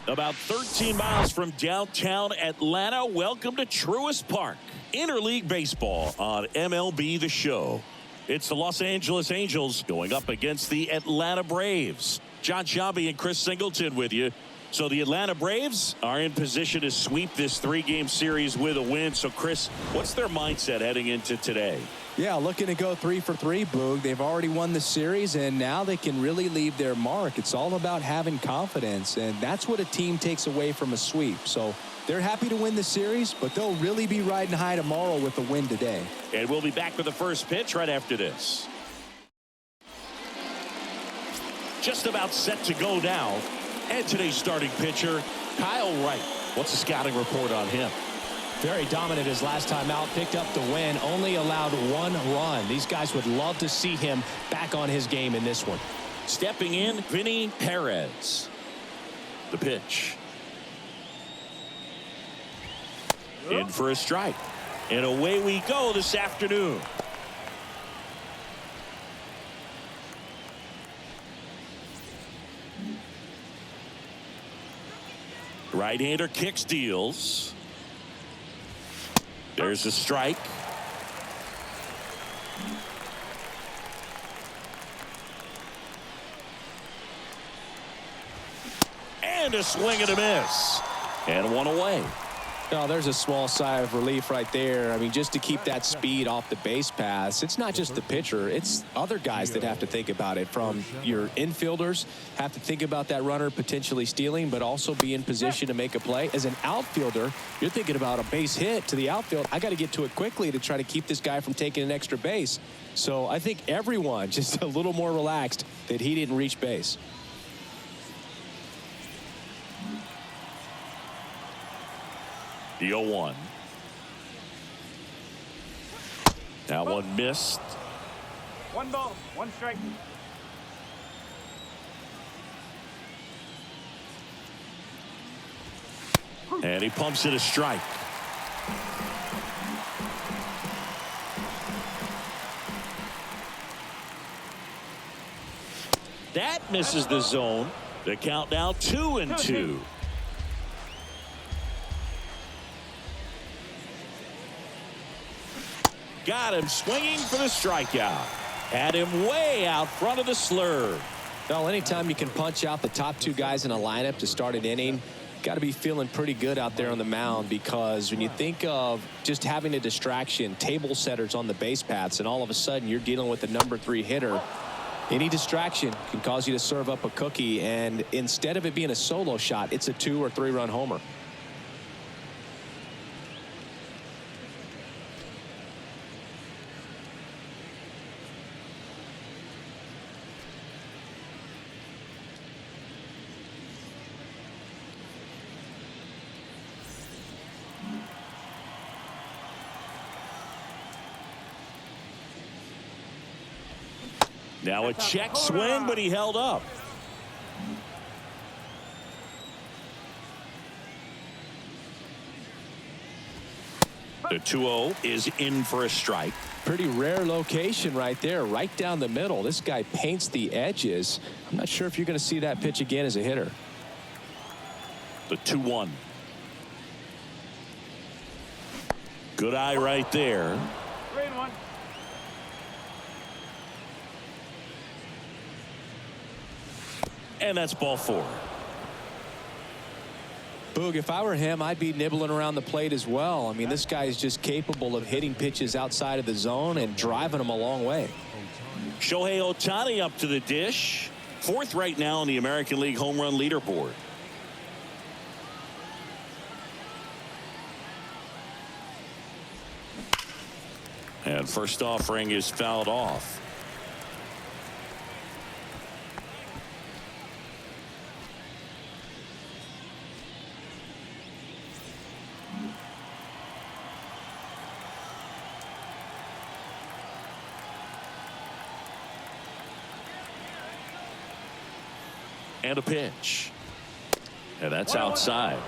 About 13 miles from downtown Atlanta, welcome to Truist Park. Interleague baseball on MLB The Show. It's the Los Angeles Angels going up against the Atlanta Braves. John Sciambi and Chris Singleton with you. So the Atlanta Braves are in position to sweep this three-game series with a win. So, Chris, what's their mindset heading into today? Yeah, looking to go 3 for 3, Boog. They've already won the series, and now they can really leave their mark. It's all about having confidence, and that's what a team takes away from a sweep. So they're happy to win the series, but they'll really be riding high tomorrow with a win today. And we'll be back with the first pitch right after this. Just about set to go now. And today's starting pitcher, Kyle Wright. What's the scouting report on him? Very dominant his last time out, picked up the win, only allowed 1 run. These guys would love to see him back on his game in this one. Stepping in, Vinny Perez. The pitch. In for a strike. And away we go this afternoon. Right-hander kicks, deals. There's a strike. And a swing and a miss. And one away. Oh, there's a small sigh of relief right there. I mean, just to keep that speed off the base pass, it's not just the pitcher, it's other guys that have to think about it. From your infielders have to think about that runner potentially stealing, but also be in position to make a play. As an outfielder, you're thinking about a base hit to the outfield. I got to get to it quickly to try to keep this guy from taking an extra base. So I think everyone just a little more relaxed that he didn't reach base. The 0-1. That one missed. 1 ball, 1 strike. And he pumps it a strike. That misses the zone. The count now 2-2. Got him swinging for the strikeout. Had him way out front of the slurve. Well, anytime you can punch out the top 2 guys in a lineup to start an inning, got to be feeling pretty good out there on the mound, because when you think of just having a distraction, table setters on the base paths, and all of a sudden you're dealing with the number 3 hitter, any distraction can cause you to serve up a cookie, and instead of it being a solo shot, it's a 2 or 3 run homer. Now a check swing, but he held up. The 2-0 is in for a strike. Pretty rare location right there, right down the middle. This guy paints the edges. I'm not sure if you're going to see that pitch again as a hitter. The 2-1. Good eye right there. 3-1. And that's ball 4. Boog, if I were him, I'd be nibbling around the plate as well. I mean, this guy is just capable of hitting pitches outside of the zone and driving them a long way. Shohei Ohtani up to the dish. 4th right now on the American League home run leaderboard. And first offering is fouled off. And a pitch. And that's outside.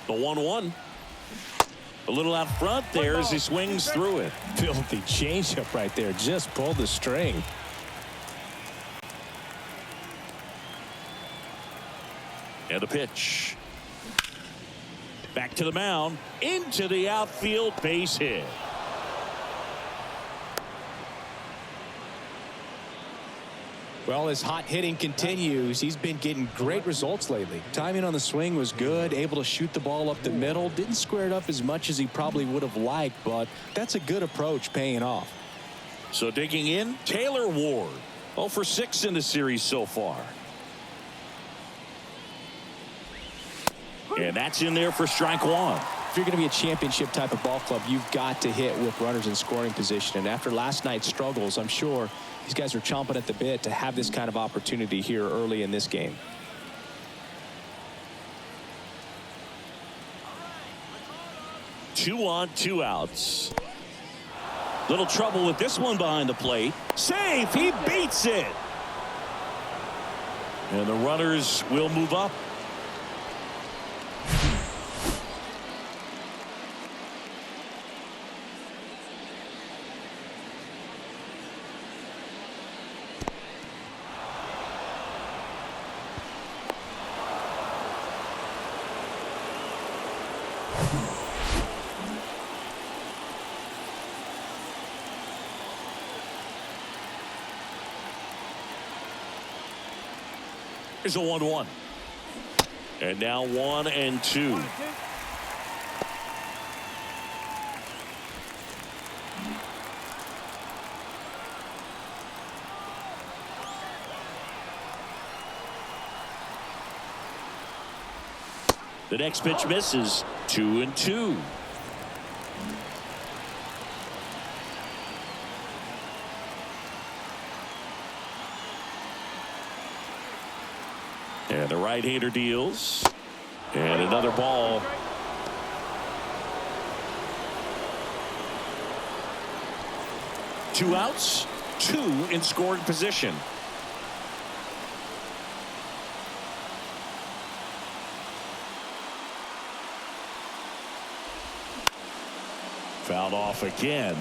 The 1-1. A little out front there as he swings through it. Filthy changeup right there. Just pulled the string. And a pitch. Back to the mound. Into the outfield, base hit. Well, his hot hitting continues. He's been getting great results lately. Timing on the swing was good, able to shoot the ball up the middle. Didn't square it up as much as he probably would have liked, but that's a good approach paying off. So digging in, Taylor Ward. 0 for 6 in the series so far. And that's in there for strike one. If you're going to be a championship type of ball club, you've got to hit with runners in scoring position. And after last night's struggles, I'm sure these guys are chomping at the bit to have this kind of opportunity here early in this game. Two on, 2 outs. Little trouble with this one behind the plate. Safe. He beats it. And the runners will move up. Here's a 1-1. And now 1-2. The next pitch misses. 2-2. And the right-hander deals. And another ball. Two outs, 2 in scoring position. Fouled off again,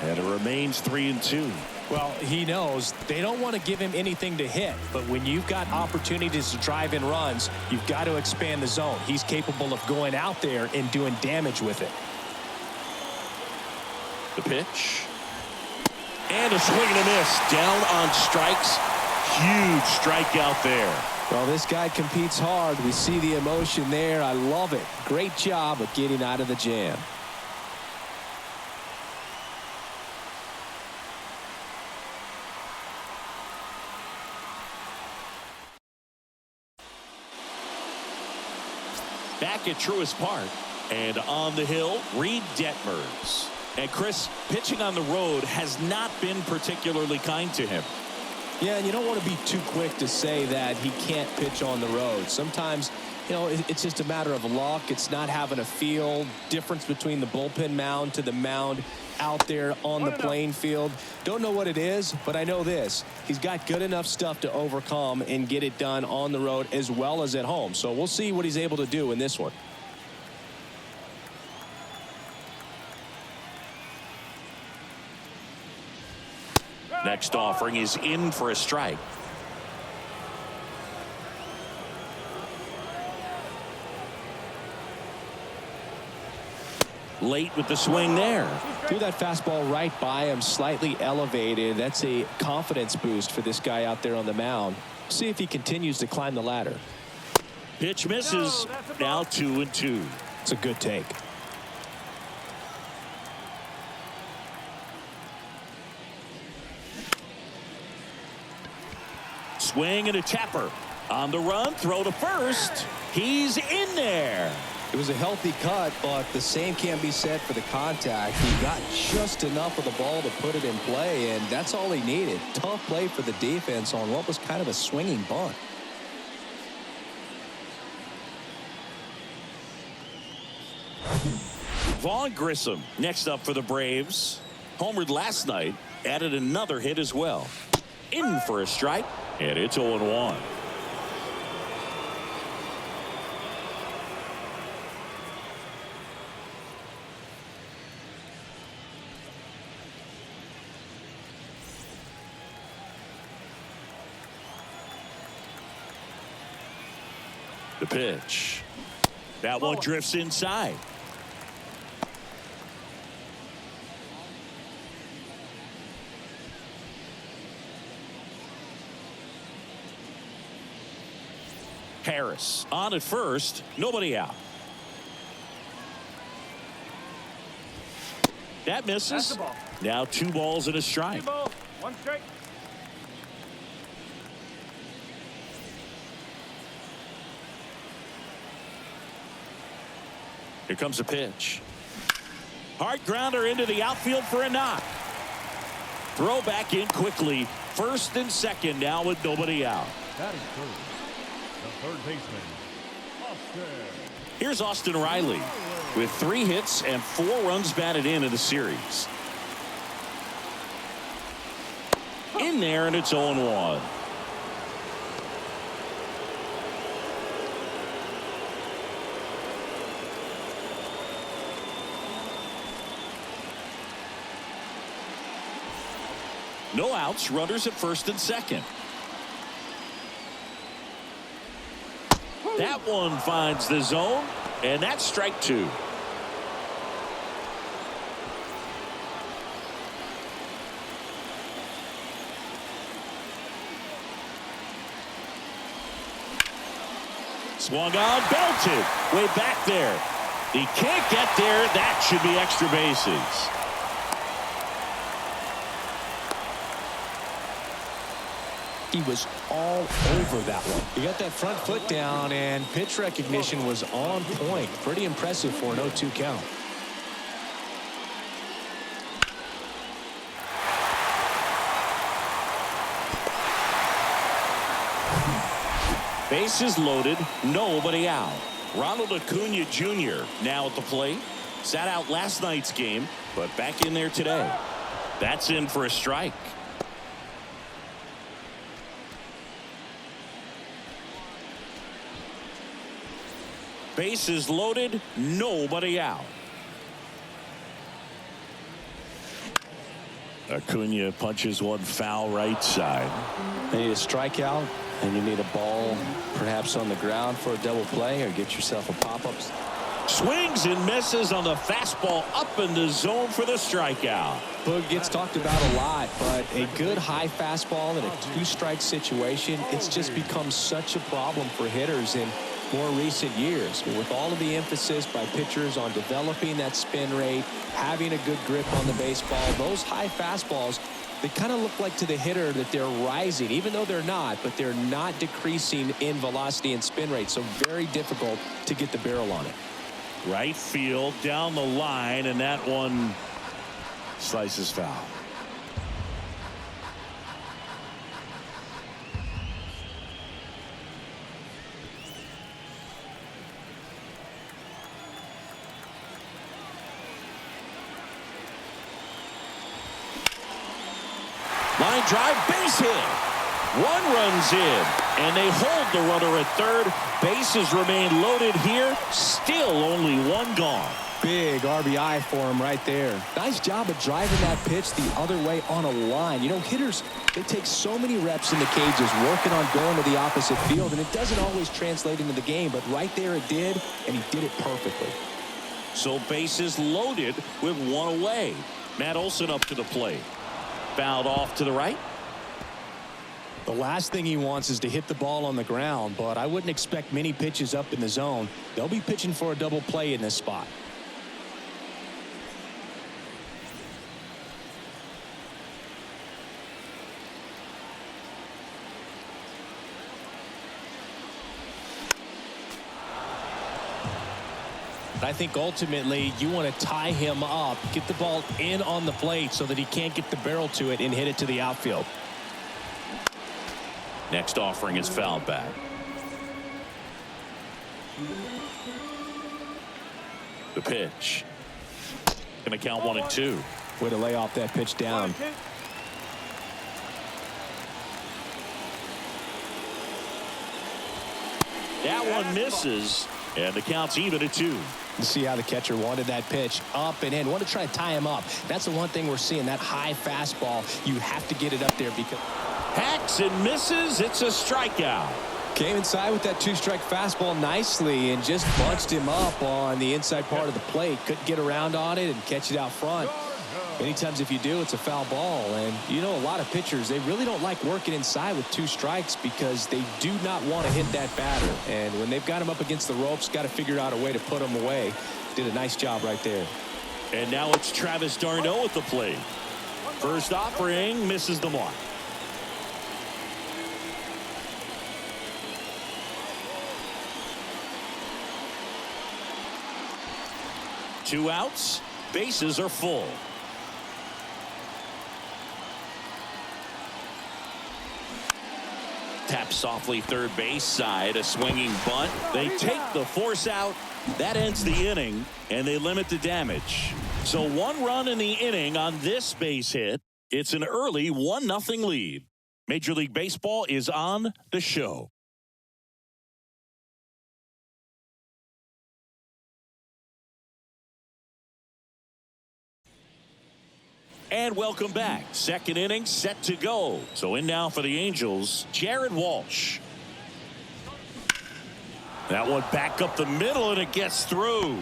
and it remains 3-2. Well, he knows they don't want to give him anything to hit, but when you've got opportunities to drive in runs, you've got to expand the zone. He's capable of going out there and doing damage with it. The pitch. And a swing and a miss. Down on strikes. Huge strikeout there. Well, this guy competes hard. We see the emotion there. I love it. Great job of getting out of the jam. Back at Truist Park. And on the hill, Reed Detmers. And Chris, pitching on the road has not been particularly kind to him. Yeah, and you don't want to be too quick to say that he can't pitch on the road. Sometimes, you know, it's just a matter of luck. It's not having a feel. Difference between the bullpen mound to the mound out there on the playing field. Don't know what it is, but I know this. He's got good enough stuff to overcome and get it done on the road as well as at home. So we'll see what he's able to do in this one. Next offering is in for a strike. Late with the swing there. Threw that fastball right by him, slightly elevated. That's a confidence boost for this guy out there on the mound. See if he continues to climb the ladder. Pitch misses. Now 2-2. It's a good take. Swing and a tapper. On the run, throw to first. He's in there. It was a healthy cut, but the same can't be said for the contact. He got just enough of the ball to put it in play, and that's all he needed. Tough play for the defense on what was kind of a swinging bunt. Vaughn Grissom next up for the Braves. Homered last night, added another hit as well. In for a strike, and it's 0-1. The pitch. That one drifts inside. Harris on at first, nobody out. That misses. Now 2 balls and a strike. 2 balls, 1 strike. Here comes a pitch. Hard grounder into the outfield for a knock. Throw back in quickly. First and second now with nobody out. That is third. The third baseman, Austin. Here's Austin Riley with 3 hits and 4 runs batted in the series. In there, and it's 0-1. No outs, runners at first and second. That one finds the zone, and that's strike 2. Swung on, belted, way back there. He can't get there. That should be extra bases. He was all over that one. He got that front foot down, and pitch recognition was on point. Pretty impressive for an 0-2 count. Bases loaded, nobody out. Ronald Acuna Jr. now at the plate. Sat out last night's game, but back in there today. That's in for a strike. Bases loaded, nobody out. Acuna punches one foul right side. You need a strikeout, and you need a ball perhaps on the ground for a double play, or get yourself a pop-up. Swings and misses on the fastball up in the zone for the strikeout. Boog gets talked about a lot, but a good high fastball in a 2-strike situation, it's just become such a problem for hitters in more recent years. With all of the emphasis by pitchers on developing that spin rate, having a good grip on the baseball, those high fastballs, they kind of look like to the hitter that they're rising, even though they're not, but they're not decreasing in velocity and spin rate. So very difficult to get the barrel on it. Right field down the line, and that one slices foul. Line drive, base hit. 1 runs in, and they hold the runner at third. Bases remain loaded here. Still only 1 gone. Big RBI for him right there. Nice job of driving that pitch the other way on a line. You know, hitters, they take so many reps in the cages working on going to the opposite field, and it doesn't always translate into the game, but right there it did, and he did it perfectly. So bases loaded with 1 away. Matt Olson up to the plate. Fouled off to the right. The last thing he wants is to hit the ball on the ground, but I wouldn't expect many pitches up in the zone. They'll be pitching for a double play in this spot. I think ultimately you want to tie him up, get the ball in on the plate so that he can't get the barrel to it and hit it to the outfield. Next offering is fouled back. The pitch. Going to count 1 and 2. Way to lay off that pitch down. That one misses, and the count's even at 2. You see how the catcher wanted that pitch up and in. Want to try to tie him up. That's the one thing we're seeing, that high fastball. You have to get it up there because Hacks and misses. It's a strikeout. Came inside with that two-strike fastball nicely and just bunched him up on the inside part of the plate. Couldn't get around on it and catch it out front. Many times if you do, it's a foul ball. And you know, a lot of pitchers, they really don't like working inside with two strikes because they do not want to hit that batter. And when they've got him up against the ropes, got to figure out a way to put him away. Did a nice job right there. And now it's Travis d'Arnaud at the plate. First offering misses the mark. Two outs, bases are full. Tap softly third base side, a swinging bunt. They take the force out. That ends the inning, and they limit the damage. So 1 run in the inning on this base hit. It's an early 1-0 lead. Major League Baseball is on the show. And welcome back. Second inning set to go. So in now for the Angels, Jared Walsh. That one back up the middle, and it gets through.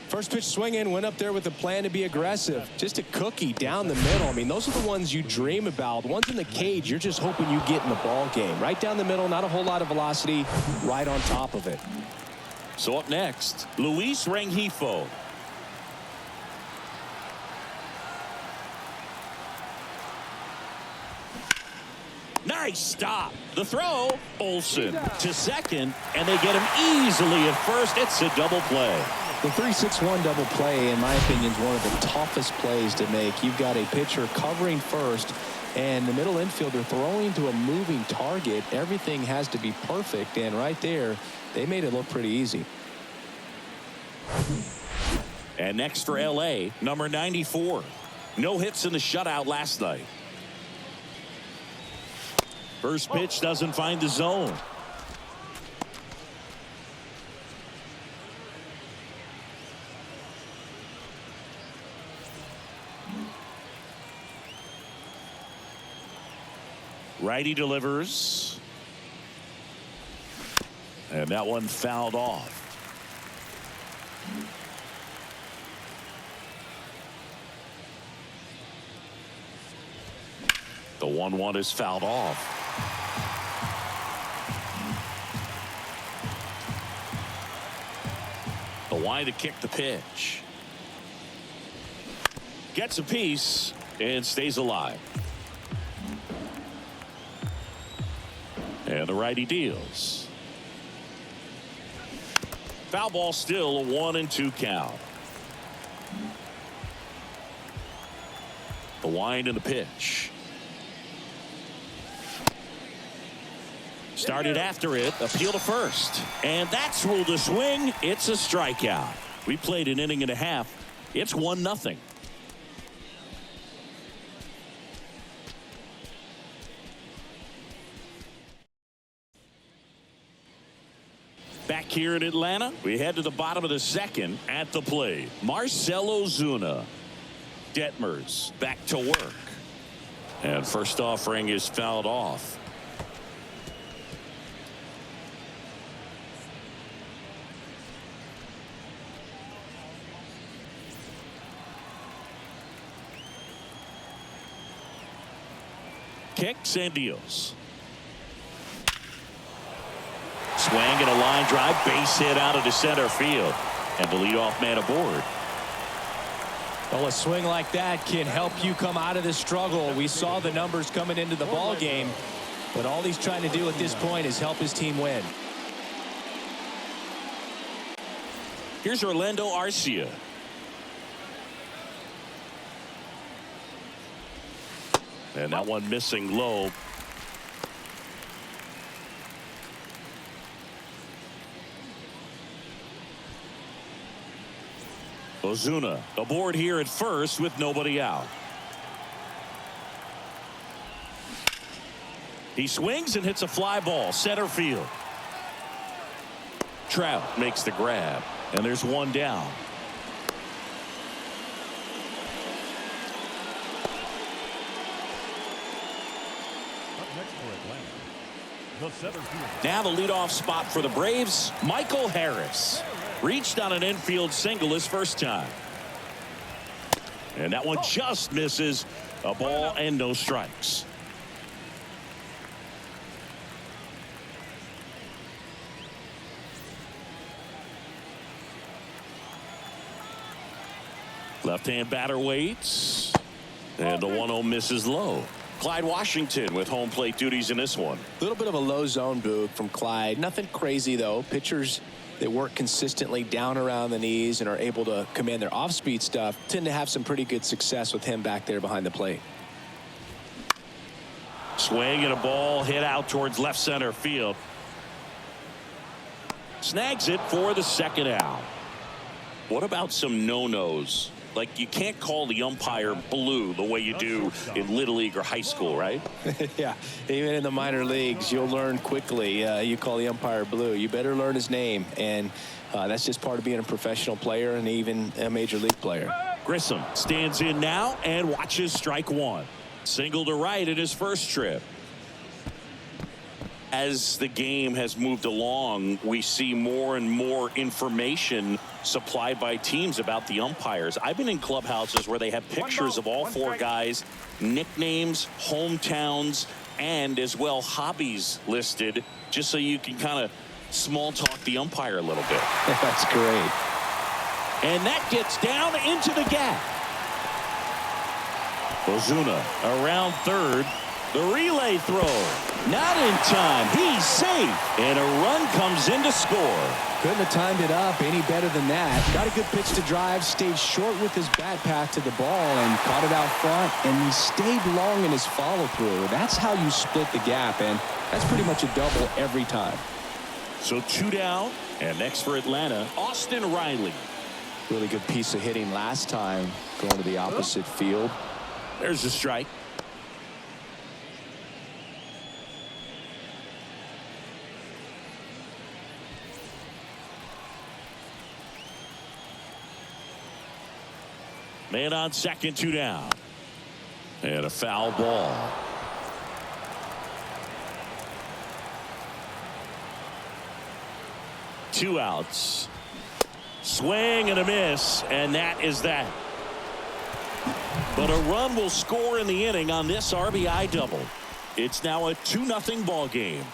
First pitch swinging, went up there with a plan to be aggressive. Just a cookie down the middle. I mean, those are the ones you dream about. The ones in the cage, you're just hoping you get in the ball game. Right down the middle, not a whole lot of velocity, right on top of it. So up next, Luis Rengifo. Nice stop. The throw, Olsen to second, and they get him easily at first. It's a double play. The 3-6-1 double play, in my opinion, is one of the toughest plays to make. You've got a pitcher covering first, and the middle infielder throwing to a moving target. Everything has to be perfect, and right there, they made it look pretty easy. And next for LA, number 94. No hits in the shutout last night. First pitch doesn't find the zone. Righty delivers. And that one fouled off. The 1-1 is fouled off. The wide to kick the pitch. Gets a piece and stays alive. And the righty deals. Foul ball, still a 1-2 count. The wind and the pitch. Started after it, appeal to first. And that's ruled a swing. It's a strikeout. We played an inning and a half. It's 1-0. Back here in Atlanta, we head to the bottom of the second. At the plate, Marcell Ozuna. Detmers back to work. And first offering is fouled off. Kicks and deals. Swing and a line drive, base hit out of the center field, and the leadoff man aboard. Well, a swing like that can help you come out of this struggle. We saw the numbers coming into the ball game, but all he's trying to do at this point is help his team win. Here's Orlando Arcia. And that one missing low. Ozuna aboard here at first with nobody out. He swings and hits a fly ball center field. Trout makes the grab, and there's one down. next for Atlanta, the center fielder. Now the leadoff spot for the Braves, Michael Harris. Reached on an infield single his first time. And that one just misses. A ball and no strikes. Left-hand batter waits. And the 1-0 misses low. Clyde Washington with home plate duties in this one. A little bit of a low zone boot from Clyde. Nothing crazy, though. Pitchers that work consistently down around the knees and are able to command their off-speed stuff tend to have some pretty good success with him back there behind the plate. Swing and a ball hit out towards left center field. Snags it for the second out. What about some no-nos? Like, you can't call the umpire blue the way you do in Little League or high school, right? Yeah, even in the minor leagues, you'll learn quickly. You call the umpire blue. You better learn his name, and that's just part of being a professional player and even a major league player. Grissom stands in now and watches strike one. Single to right in his first trip. As the game has moved along, we see more and more information supplied by teams about the umpires. I've been in clubhouses where they have pictures of all four guys, nicknames, hometowns, and as well hobbies listed, just so you can kind of small talk the umpire a little bit. That's great. And that gets down into the gap. Ozuna around third. The relay throw. Not in time. He's safe. And a run comes in to score. Couldn't have timed it up any better than that. Got a good pitch to drive. Stayed short with his bat path to the ball and caught it out front. And he stayed long in his follow-through. That's how you split the gap. And that's pretty much a double every time. So 2 down. And next for Atlanta, Austin Riley. Really good piece of hitting last time going to the opposite field. There's the strike. Man on second, 2 down. And a foul ball. Two outs. Swing and a miss, and that is that. But a run will score in the inning on this RBI double. It's now a 2-0 ball game.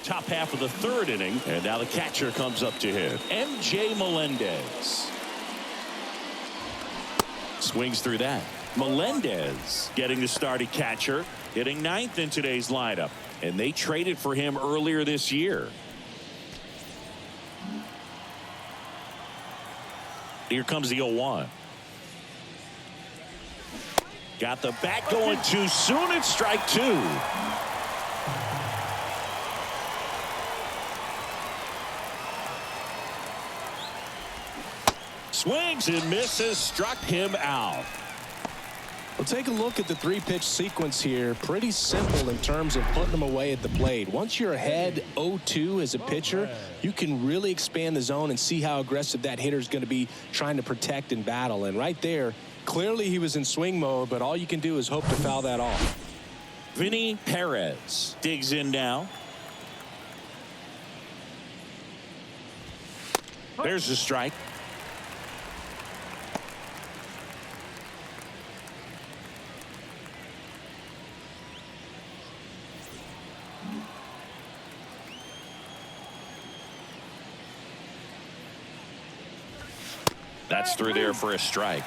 Top half of the third inning, and now the catcher comes up to hit. MJ Melendez. Swings through that. Melendez getting the starting catcher, hitting ninth in today's lineup, and they traded for him earlier this year. Here comes the 0-1. Got the bat going too soon. It's strike two. Swings and misses, struck him out. Well, take a look at the three-pitch sequence here. Pretty simple in terms of putting them away at the plate. Once you're ahead 0-2 as a pitcher, you can really expand the zone and see how aggressive that hitter is going to be trying to protect and battle. And right there, clearly he was in swing mode, but all you can do is hope to foul that off. Vinny Perez digs in now. There's the strike. That's through there for a strike.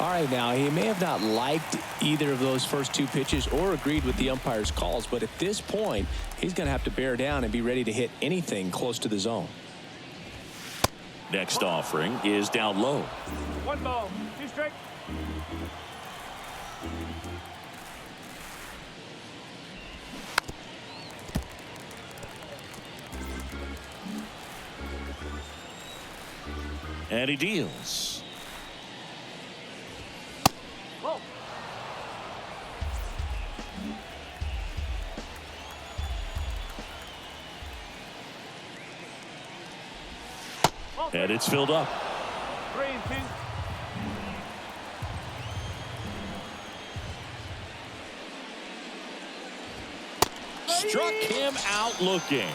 All right, now he may have not liked either of those first two pitches or agreed with the umpire's calls, but at this point he's going to have to bear down and be ready to hit anything close to the zone. Next offering is down low. 1 ball, 2 strikes. And he deals. And it's filled up. 3-2. Struck him out looking.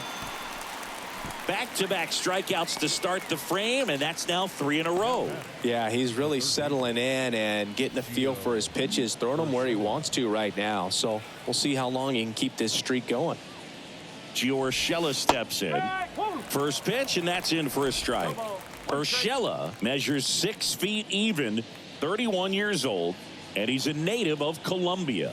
Back-to-back strikeouts to start the frame, and that's now 3 in a row. Yeah, he's really settling in and getting the feel for his pitches, throwing them where he wants to right now. So we'll see how long he can keep this streak going. Urshela steps in. First pitch, and that's in for a strike. Urshela measures 6 feet even, 31 years old, and he's a native of Colombia.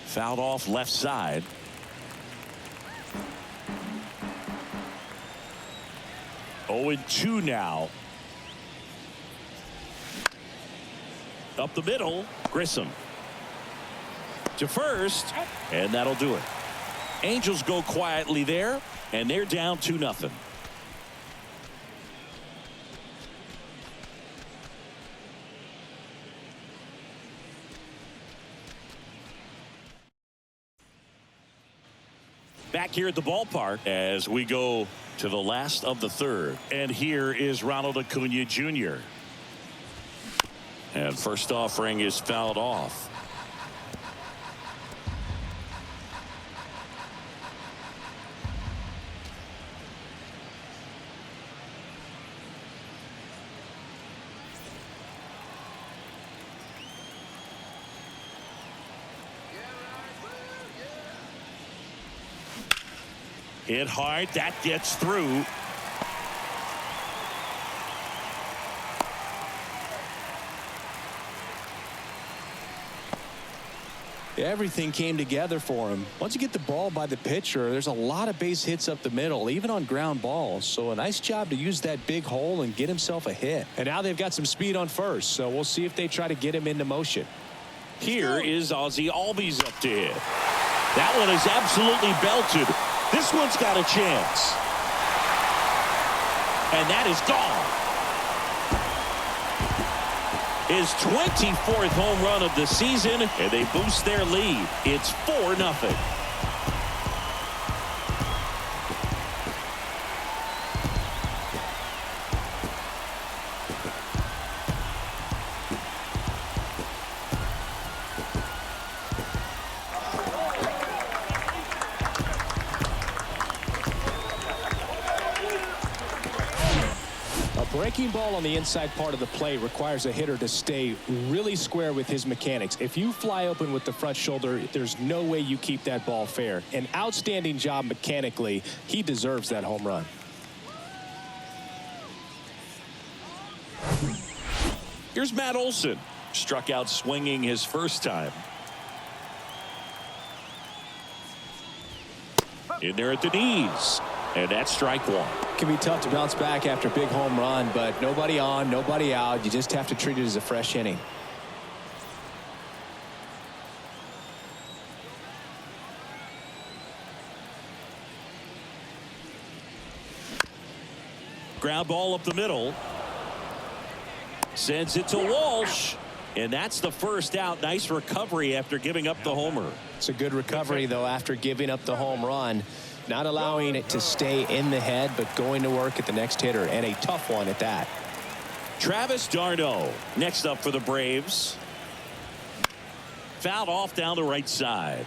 Fouled off left side. Oh, and 2 now. Up the middle, Grissom. To first, and that'll do it. Angels go quietly there, and they're down 2-0. Back here at the ballpark as we go to the last of the third. And here is Ronald Acuna Jr. And first offering is fouled off. Hit hard, that gets through. Everything came together for him. Once you get the ball by the pitcher, there's a lot of base hits up the middle, even on ground balls. So a nice job to use that big hole and get himself a hit. And now they've got some speed on first, so we'll see if they try to get him into motion. Here is Ozzie Albies up to hit. That one is absolutely belted. This one's got a chance. And that is gone. His 24th home run of the season, and they boost their lead. It's 4-0. Breaking ball on the inside part of the plate requires a hitter to stay really square with his mechanics. If you fly open with the front shoulder, there's no way you keep that ball fair. An outstanding job mechanically. He deserves that home run. Here's Matt Olson. Struck out swinging his first time. In there at the knees. And that's strike 1. Can be tough to bounce back after a big home run, but nobody on, nobody out. You just have to treat it as a fresh inning. Ground ball up the middle. Sends it to Walsh. And that's the first out. Nice recovery after giving up the homer. It's a good recovery, though, after giving up the home run. Not allowing it to stay in the head, but going to work at the next hitter, and a tough one at that. Travis d'Arnaud next up for the Braves. Fouled off down the right side.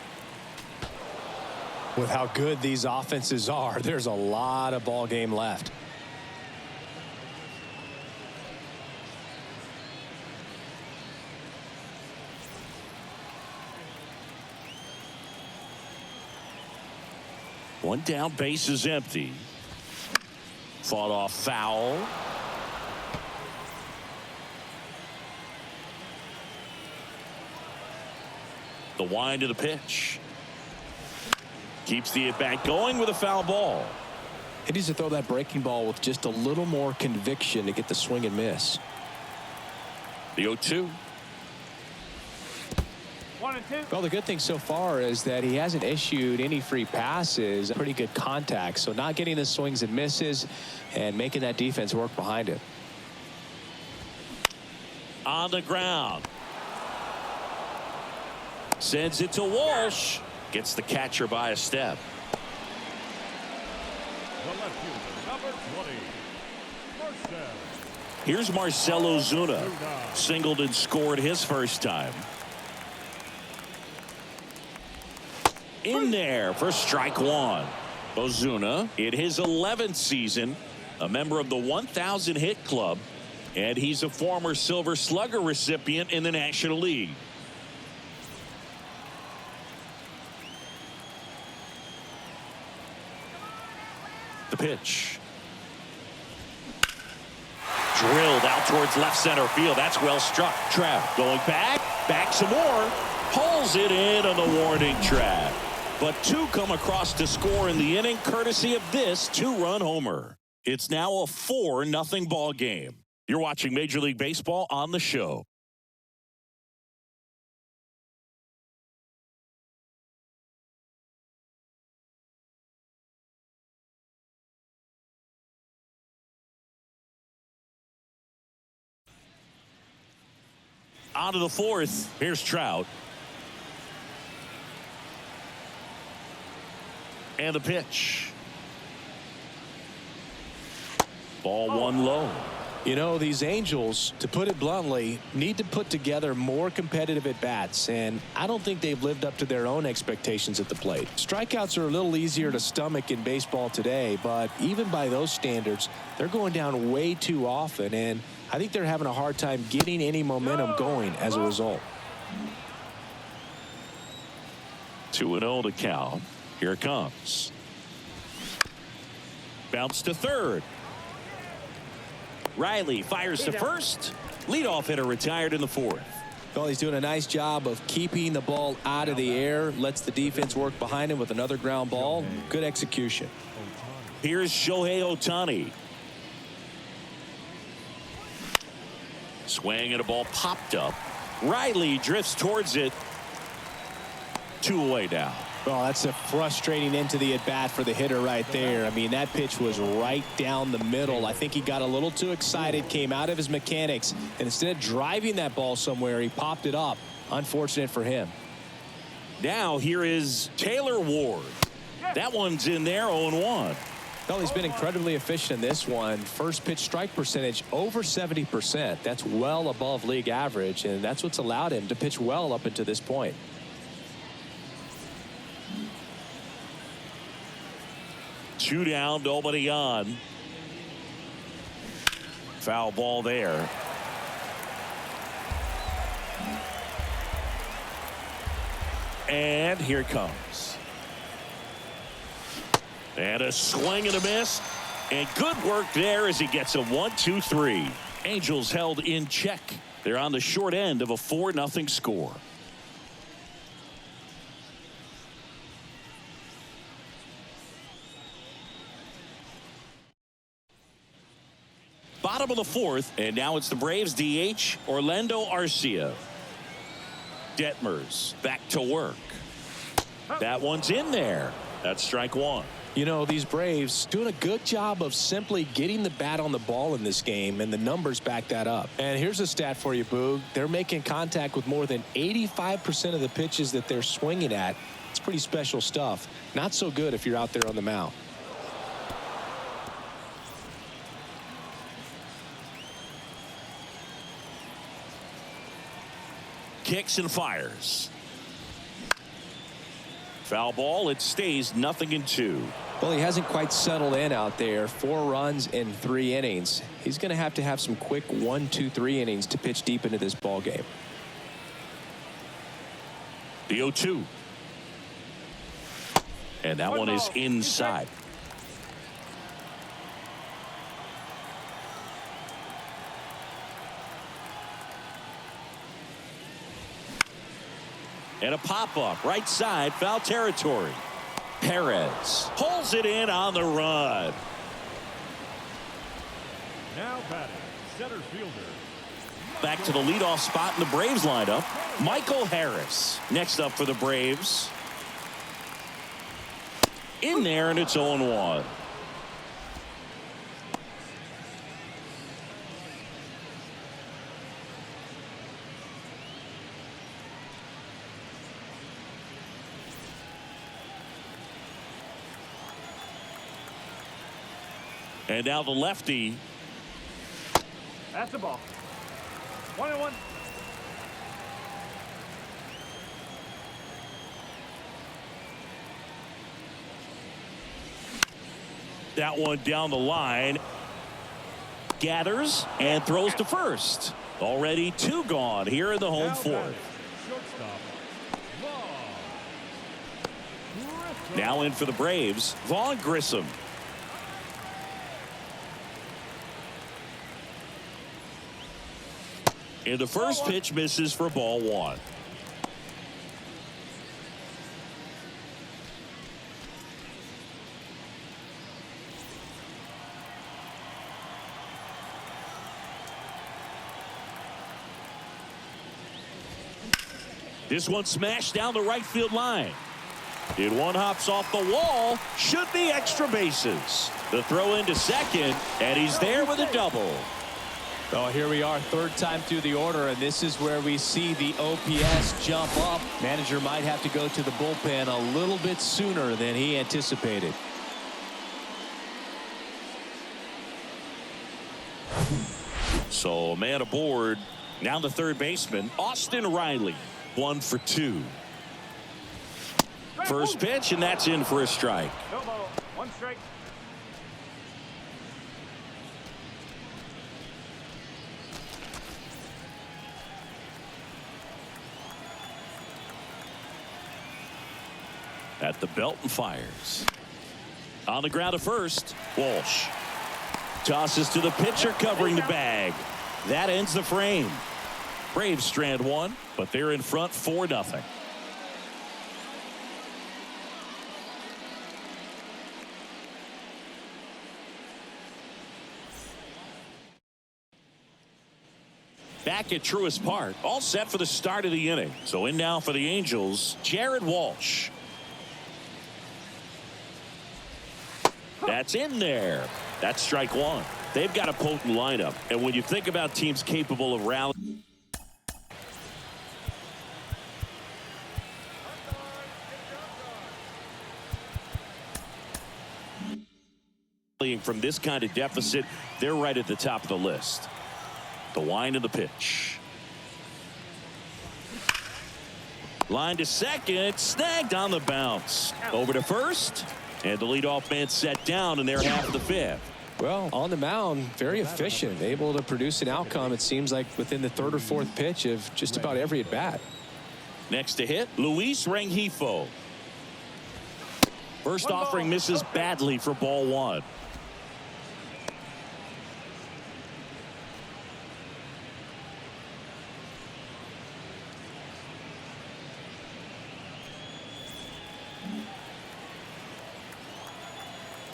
With how good these offenses are, there's a lot of ball game left. One down, base is empty. Fought off foul. The wind of the pitch. Keeps the at-bat going with a foul ball. He needs to throw that breaking ball with just a little more conviction to get the swing and miss. The 0-2. 1-2. Well, the good thing so far is that he hasn't issued any free passes. Pretty good contact. So not getting the swings and misses and making that defense work behind it. On the ground. Sends it to Walsh. Gets the catcher by a step. The left fielder, number 20, Marcel. Here's Marcell Ozuna. Singled and scored his first time. In there for strike one. Ozuna in his 11th season, a member of the 1,000 hit club, and he's a former Silver Slugger recipient in the National League. The pitch. Drilled out towards left center field. That's well struck. Trout going back some more. Pulls it in on the warning track. But two come across to score in the inning, courtesy of this two-run homer. It's now a 4-0 ball game. You're watching Major League Baseball on the show. On to the fourth. Here's Trout. And the pitch. Ball one low. You know, these Angels, to put it bluntly, need to put together more competitive at-bats, and I don't think they've lived up to their own expectations at the plate. Strikeouts are a little easier to stomach in baseball today, but even by those standards, they're going down way too often, and I think they're having a hard time getting any momentum going as a result. 2-0 to count. Here it comes. Bounce to third. Riley fires to first. Leadoff hitter retired in the fourth. Well, he's doing a nice job of keeping the ball out of the air. Lets the defense work behind him with another ground ball. Good execution. Here's Shohei Ohtani. Swing and a ball popped up. Riley drifts towards it. 2 away now. Well, that's a frustrating end to the at-bat for the hitter right there. I mean, that pitch was right down the middle. I think he got a little too excited, came out of his mechanics, and instead of driving that ball somewhere, he popped it up. Unfortunate for him. Now here is Taylor Ward. That one's in there, 0-1. Well, he's been incredibly efficient in this one. First pitch strike percentage over 70%. That's well above league average, and that's what's allowed him to pitch well up until this point. Two down, nobody on. Foul ball there. And here it comes. And a swing and a miss. And good work there as he gets a 1-2-3. Angels held in check. They're on the short end of a 4-0 score. Bottom of the fourth, and now it's the Braves DH, Orlando Arcia. Detmers back to work. That one's in there. That's strike one. You know, these Braves doing a good job of simply getting the bat on the ball in this game, and the numbers back that up. And here's a stat for you, Boog. They're making contact with more than 85% of the pitches that they're swinging at. It's pretty special stuff. Not so good if you're out there on the mound. Kicks and fires. Foul ball. It stays 0-2. Well, he hasn't quite settled in out there. 4 runs in 3 innings. He's going to have some quick 1-2-3 innings to pitch deep into this ball game. The 0-2. And that one is inside. And a pop-up right side, foul territory. Perez pulls it in on the run. Now batting, center fielder. Back to the leadoff spot in the Braves lineup, Michael Harris. Next up for the Braves. In there, and it's 0-1. And now the lefty. That's the ball. 1-1. That one down the line. Gathers and throws to first. Already 2 gone here in the home fourth. Now in for the Braves, Vaughn Grissom. And the first pitch misses for ball 1. This one smashed down the right field line. And one hops off the wall. Should be extra bases. The throw into second, and he's there with a double. Oh, here we are, 3rd time through the order, and this is where we see the OPS jump up. Manager might have to go to the bullpen a little bit sooner than he anticipated. So man aboard. Now the third baseman, Austin Riley. 1 for 2. First pitch, and that's in for a strike. No ball. 1 strike. At the belt and fires. On the ground at first, Walsh. Tosses to the pitcher covering the bag. That ends the frame. Braves strand 1, but they're in front 4-0. Back at Truist Park, all set for the start of the inning. So in now for the Angels, Jared Walsh. That's in there. That's strike 1. They've got a potent lineup. And when you think about teams capable of rallying from this kind of deficit, they're right at the top of the list. The wind of the pitch. Line to second, snagged on the bounce. Over to first, and the leadoff man set down in their half of the 5th. Well, on the mound, very efficient, able to produce an outcome, it seems like, within the 3rd or 4th pitch of just about every at bat. Next to hit, Luis Rengifo. First offering misses badly for ball 1.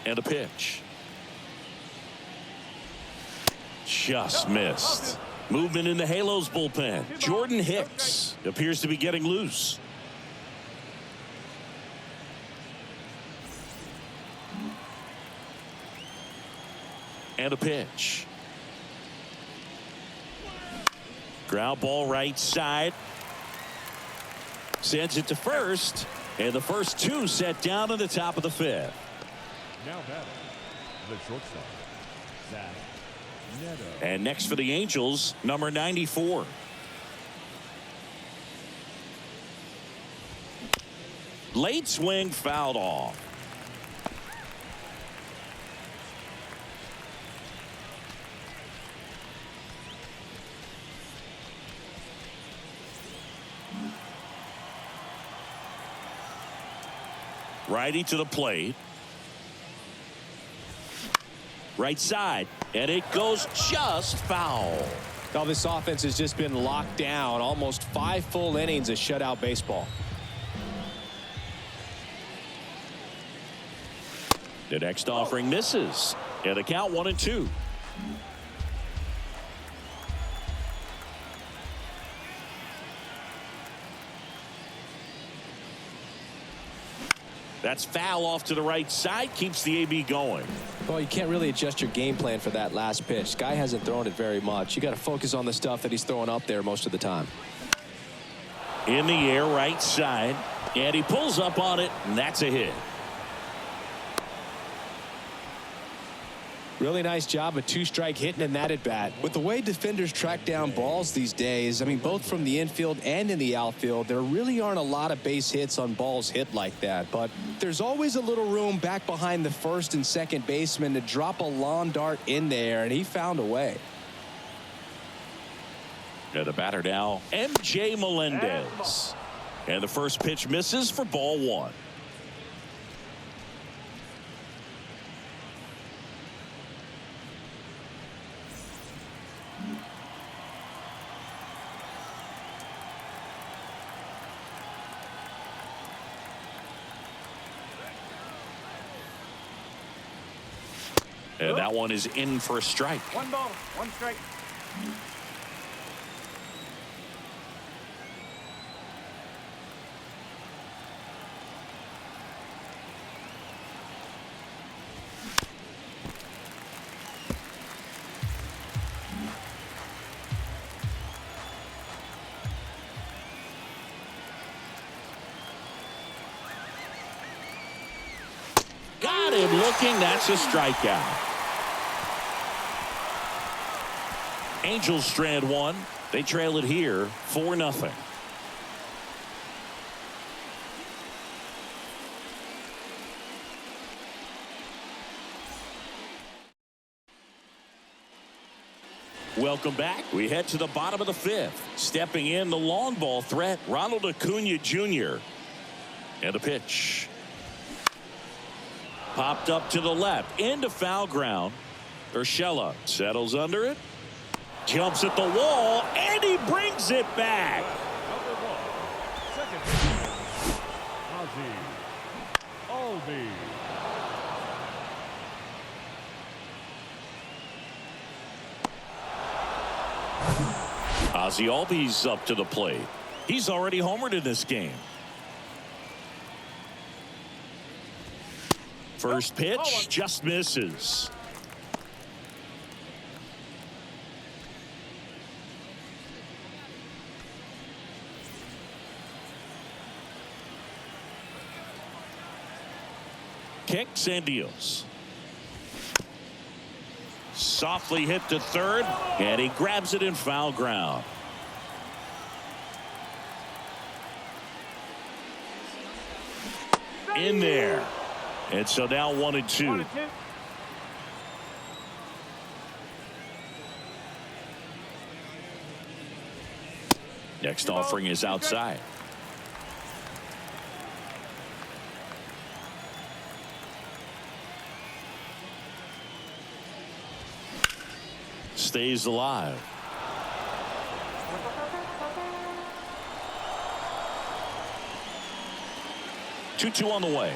And a pitch. Just missed. Movement in the Halos bullpen. Jordan Hicks appears to be getting loose. And a pitch. Ground ball right side. Sends it to first. And the first 2 set down in the top of the 5th. Now batting, the shortstop, Zach Neto. And next for the Angels, number 94. Late swing fouled off. Righty to the plate. Right side, and it goes just foul. Now this offense has just been locked down. Almost 5 full innings of shutout baseball. The next offering misses, and the count 1-2. That's foul off to the right side, keeps the AB going. Well, you can't really adjust your game plan for that last pitch. Guy hasn't thrown it very much. You got to focus on the stuff that he's throwing up there most of the time. In the air, right side, and he pulls up on it, and that's a hit. Really nice job, a two-strike hitting in that at-bat. With the way defenders track down balls these days, I mean, both from the infield and in the outfield, there really aren't a lot of base hits on balls hit like that. But there's always a little room back behind the first and second baseman to drop a lawn dart in there, and he found a way. And the batter now, MJ Melendez. And the first pitch misses for ball one. And that one is in for a strike. 1 ball, 1 strike. Got him looking. That's a strikeout. Angels strand one. They trail it here 4-0. Welcome back. We head to the bottom of the 5th. Stepping in, the long ball threat, Ronald Acuna Jr. And the pitch. Popped up to the left, into foul ground. Urshela settles under it. Jumps at the wall, and he brings it back. Number 1, second baseman, Ozzie Albies. Ozzie Albies up to the plate. He's already homered in this game. First pitch just misses. Kicks and deals. Softly hit to third, and he grabs it in foul ground. In there. And so now 1-2. 1-2. Next offering is outside. Stays alive. Two on the way.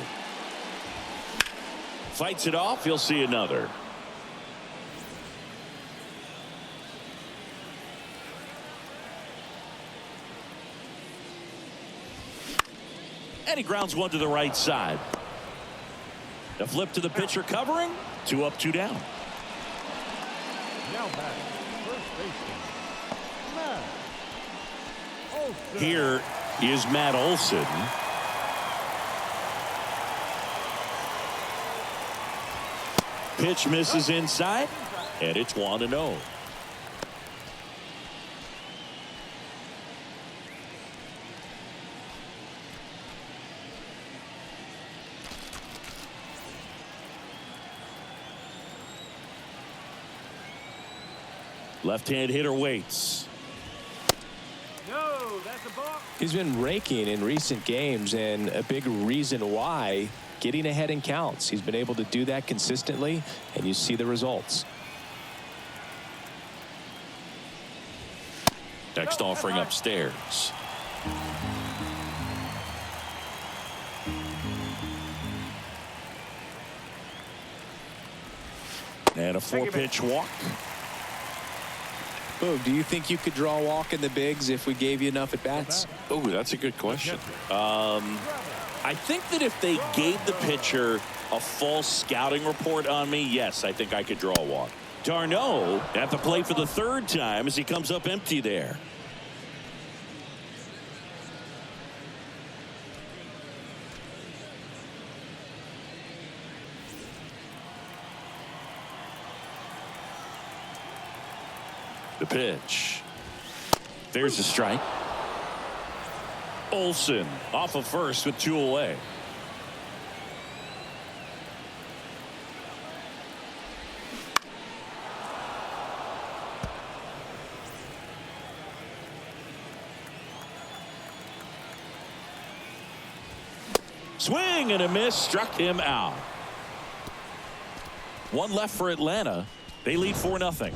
Fights it off. He'll see another. And he grounds one to the right side. The flip to the pitcher covering. 2 up, 2 down. Now back, first baseman, Matt Olson. Here is Matt Olson. Pitch misses inside, and it's 1-0. Left-hand hitter waits. No, that's a ball. He's been raking in recent games, and a big reason why, getting ahead in counts. He's been able to do that consistently, and you see the results. Next offering upstairs. And a 4-pitch walk. Boog, do you think you could draw a walk in the bigs if we gave you enough at bats? Oh, that's a good question. I think that if they gave the pitcher a false scouting report on me, yes, I think I could draw a walk. Darno at the plate for the 3rd time as he comes up empty there. The pitch. There's a strike. Olsen off of first with 2 away. Swing and a miss, struck him out. 1 left for Atlanta. They lead 4-0.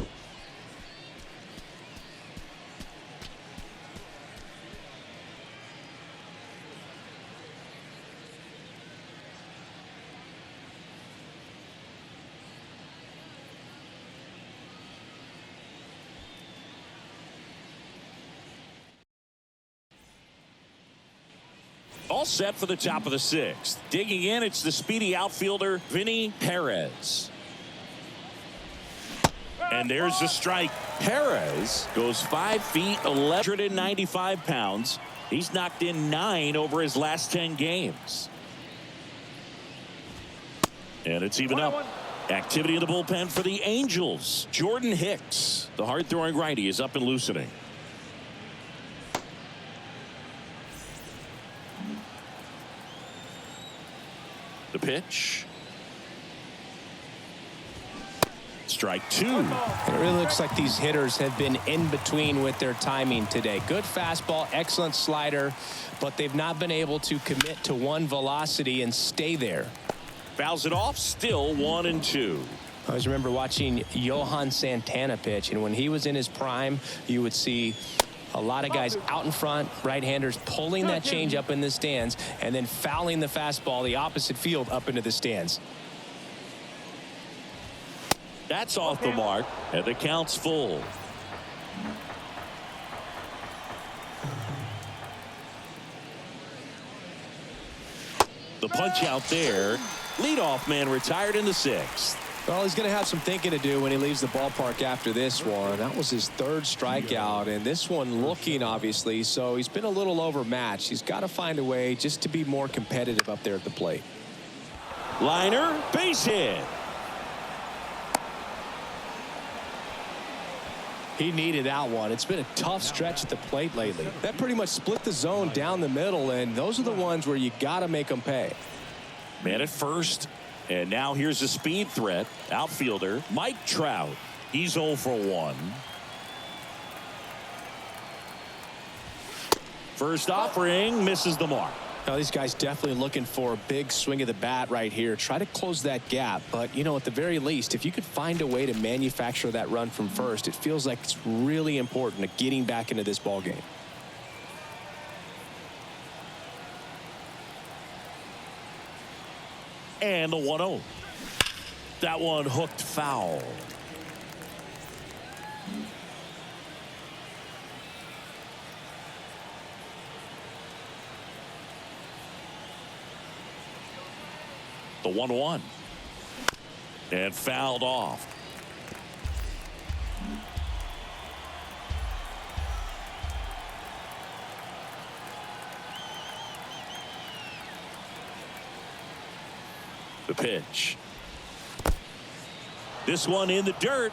All set for the top of the 6th. Digging in, it's the speedy outfielder, Vinny Perez. And there's the strike. Perez goes 5 feet, 195 pounds. He's knocked in 9 over his last 10 games. And it's even up. Activity in the bullpen for the Angels. Jordan Hicks, the hard-throwing righty, is up and loosening. The pitch. Strike 2. It really looks like these hitters have been in between with their timing today. Good fastball, excellent slider, but they've not been able to commit to one velocity and stay there. Fouls it off, still 1-2. I always remember watching Johan Santana pitch, and when he was in his prime, you would see a lot of guys out in front, right-handers pulling that change up in the stands and then fouling the fastball the opposite field up into the stands. That's off the mark, and the count's full. The punch out there. Leadoff man retired in the 6th. Well, he's going to have some thinking to do when he leaves the ballpark after this one. That was his 3rd strikeout, and this one looking, obviously, so he's been a little overmatched. He's got to find a way just to be more competitive up there at the plate. Liner, base hit. He needed that one. It's been a tough stretch at the plate lately. That pretty much split the zone down the middle, and those are the ones where you got to make them pay. Man at first. And now here's a speed threat. Outfielder Mike Trout. He's 0 for 1. First offering misses the mark. Now, these guys definitely looking for a big swing of the bat right here. Try to close that gap. But, you know, at the very least, if you could find a way to manufacture that run from first, it feels like it's really important to getting back into this ball game. And the 1-0. That one hooked foul. The 1-1. And fouled off. The pitch. This one in the dirt.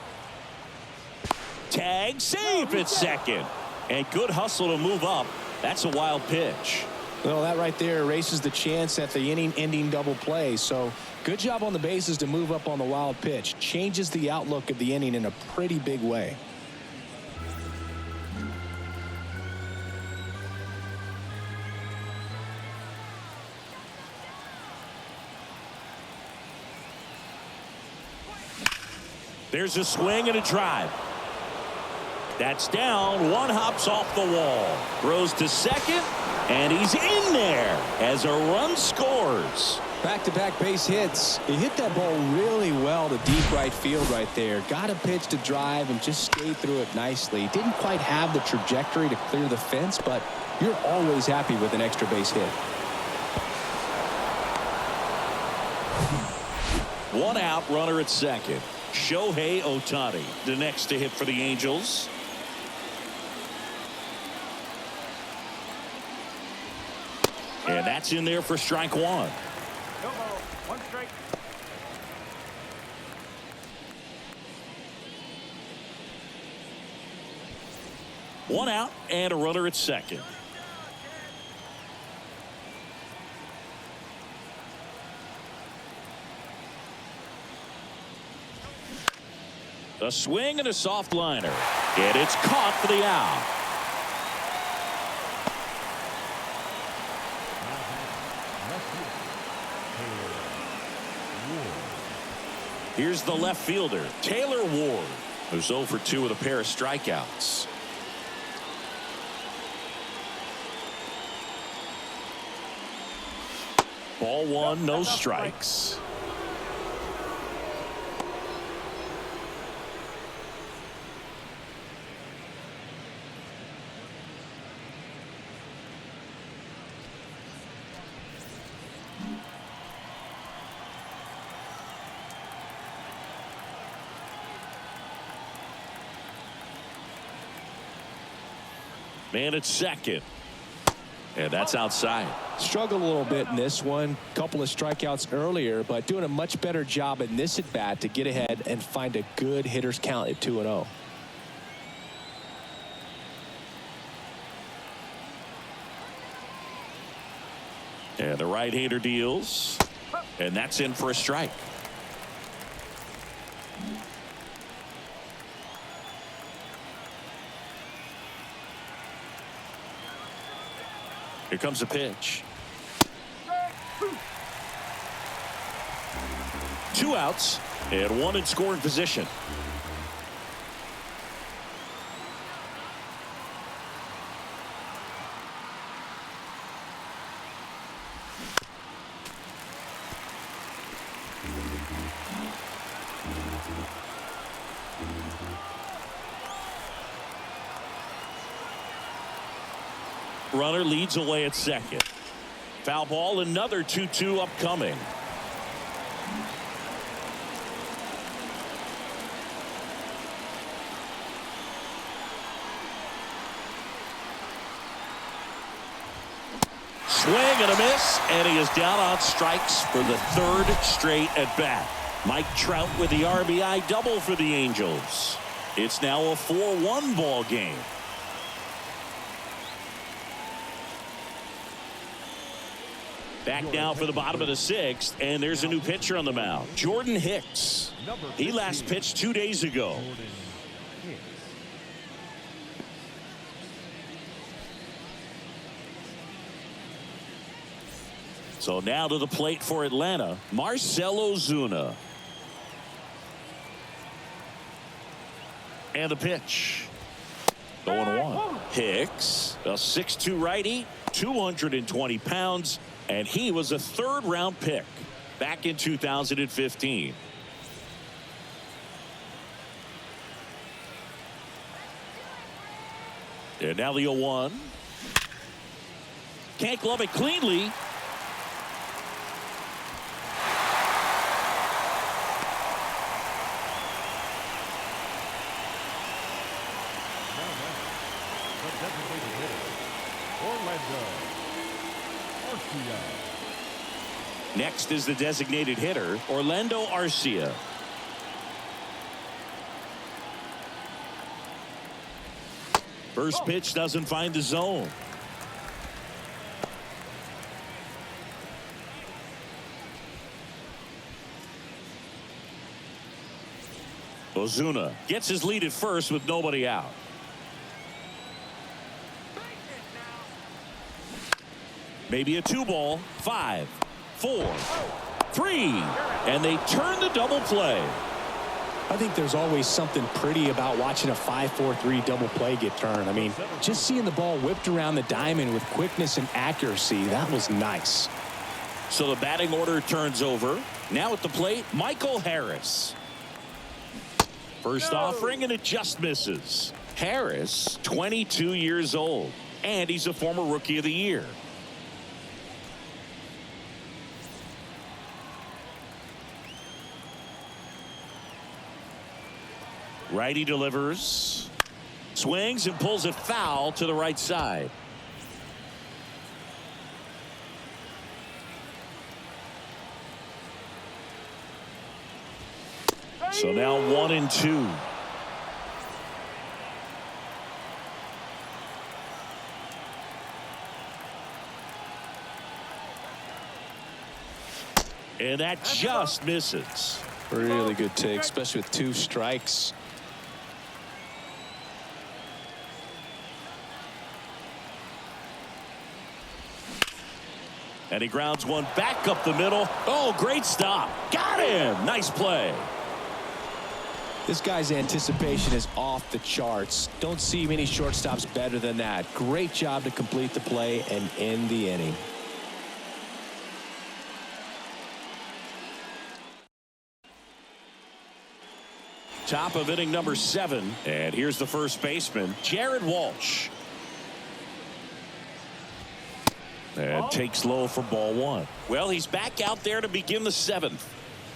Tag, safe at second. And good hustle to move up. That's a wild pitch. Well, that right there erases the chance at the inning-ending double play. So good job on the bases to move up on the wild pitch. Changes the outlook of the inning in a pretty big way. There's a swing and a drive. That's down. One hops off the wall. Throws to second, and he's in there as a run scores. Back-to-back base hits. He hit that ball really well to deep right field right there. Got a pitch to drive and just stayed through it nicely. Didn't quite have the trajectory to clear the fence, but you're always happy with an extra base hit. One out, runner at second. Shohei Ohtani, the next to hit for the Angels. And that's in there for strike 1. No ball. 1 strike. One out and a runner at second. A swing and a soft liner. And it's caught for the out. Here's the left fielder, Taylor Ward, who's 0 for 2 with a pair of strikeouts. Ball 1, no strikes. Man at second. And that's outside. Struggled a little bit in this one. Couple of strikeouts earlier, but doing a much better job in this at bat to get ahead and find a good hitter's count at 2-0. And the right-hander deals. And that's in for a strike. Here comes a pitch. 2 outs and 1 in scoring position. Runner leads away at second. Foul ball, another 2-2 upcoming. Swing and a miss, and he is down on strikes for the 3rd straight at bat. Mike Trout with the RBI double for the Angels. It's now a 4-1 ball game. Back now for the bottom of the 6th, and there's a new pitcher on the mound, Jordan Hicks. He last pitched 2 days ago. So now to the plate for Atlanta, Marcell Ozuna. And the pitch. 0-1. Hicks, a 6'2" righty, 220 pounds. And he was a 3rd-round pick back in 2015. And now the 0-1. Can't glove it cleanly. Next is the designated hitter, Orlando Arcia. First pitch doesn't find the zone. Ozuna gets his lead at first with nobody out. Maybe a 2-ball. 5, 4, 3, and they turn the double play. I think there's always something pretty about watching a 5-4-3 double play get turned. I mean, just seeing the ball whipped around the diamond with quickness and accuracy, that was nice. So the batting order turns over. Now at the plate, Michael Harris. First offering, and it just misses. Harris, 22 years old, and he's a former Rookie of the Year. Righty delivers, swings and pulls it foul to the right side. So now 1-2. And that just misses. Really good take, especially with 2 strikes. And he grounds one back up the middle. Oh, great stop. Got him. Nice play. This guy's anticipation is off the charts. Don't see many shortstops better than that. Great job to complete the play and end the inning. Top of inning number 7. And here's the first baseman, Jared Walsh. And takes low for ball 1. Well, he's back out there to begin the 7th.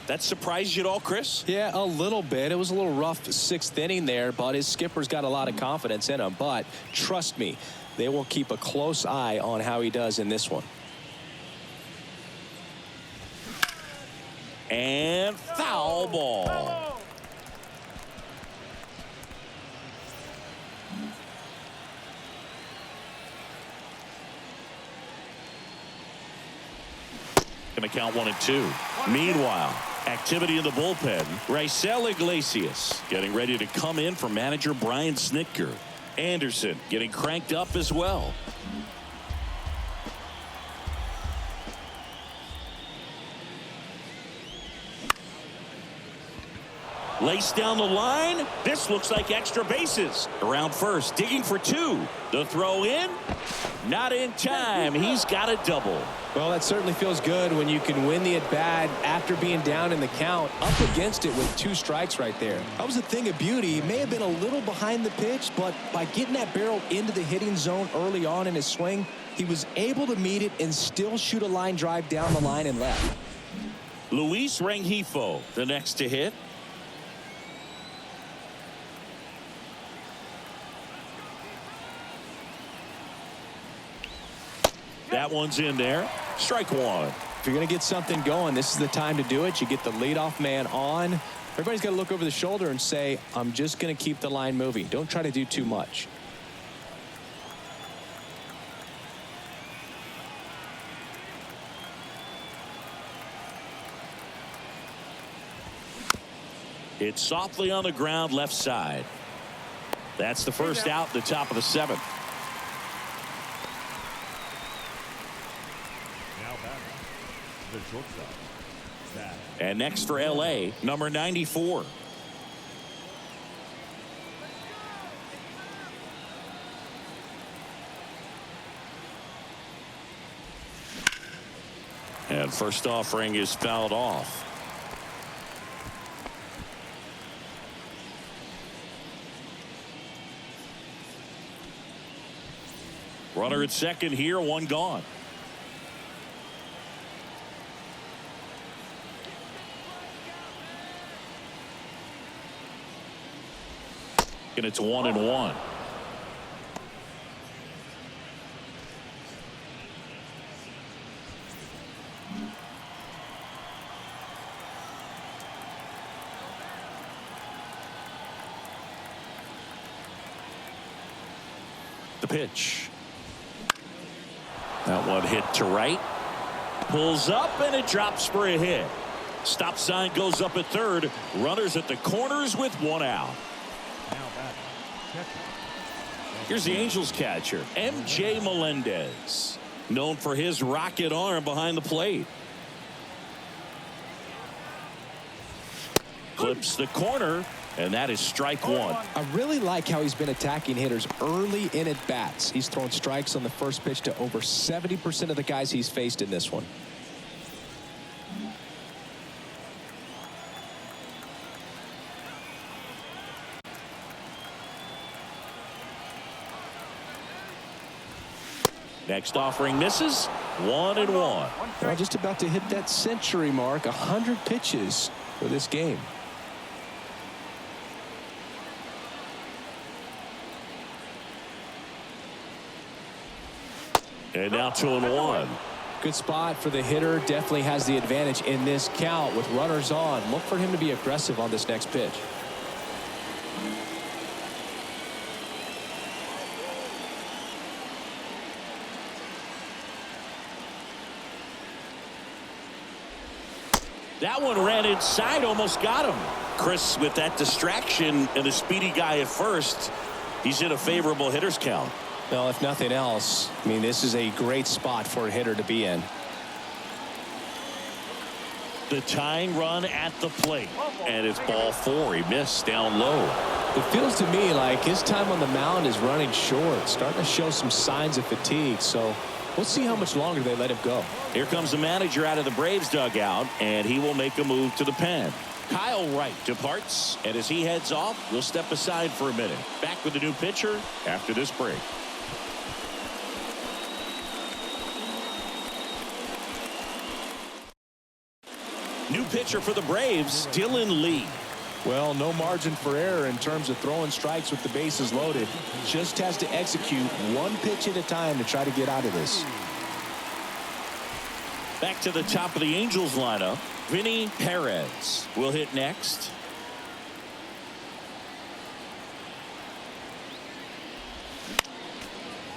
That surprised you at all, Chris? Yeah, a little bit. It was a little rough 6th inning there, but his skipper's got a lot of confidence in him. But trust me, they will keep a close eye on how he does in this one. And foul ball. Going to count 1 and 2. Meanwhile, activity in the bullpen. Raisel Iglesias getting ready to come in for manager Brian Snitker. Anderson getting cranked up as well. Lace down the line. This looks like extra bases. Around first, digging for 2. The throw in. Not in time. He's got a double. Well, that certainly feels good when you can win the at-bat after being down in the count, up against it with 2 strikes right there. That was a thing of beauty. He may have been a little behind the pitch, but by getting that barrel into the hitting zone early on in his swing, he was able to meet it and still shoot a line drive down the line and left. Luis Rengifo, the next to hit. That one's in there. Strike 1. If you're going to get something going, this is the time to do it. You get the leadoff man on. Everybody's got to look over the shoulder and say, I'm just going to keep the line moving. Don't try to do too much. It's softly on the ground left side. That's the first out, the top of the 7th. The shortstop. And next for LA, number 94. And first offering is fouled off. Runner at second here, 1 gone. And it's 1 and 1. The pitch. That one hit to right. Pulls up and it drops for a hit. Stop sign goes up at third. Runners at the corners with 1 out. Here's the Angels catcher, M.J. Melendez, known for his rocket arm behind the plate. Clips the corner, and that is strike 1. I really like how he's been attacking hitters early in at bats. He's thrown strikes on the first pitch to over 70% of the guys he's faced in this one. Next offering misses. 1 and 1. Well, just about to hit that century mark. 100 pitches for this game. And now 2 and 1. Good spot for the hitter. Definitely has the advantage in this count with runners on. Look for him to be aggressive on this next pitch. That one ran inside, almost got him. Chris, with that distraction and a speedy guy at first, he's in a favorable hitter's count. Well, if nothing else, I mean, this is a great spot for a hitter to be in. The tying run at the plate. And it's ball 4. He missed down low. It feels to me like his time on the mound is running short, starting to show some signs of fatigue. So we'll see how much longer they let him go. Here comes the manager out of the Braves dugout, and he will make a move to the pen. Kyle Wright departs, and as he heads off, we'll step aside for a minute. Back with the new pitcher after this break. New pitcher for the Braves, Dylan Lee. Well, no margin for error in terms of throwing strikes with the bases loaded. Just has to execute one pitch at a time to try to get out of this. Back to the top of the Angels lineup. Vinny Perez will hit next.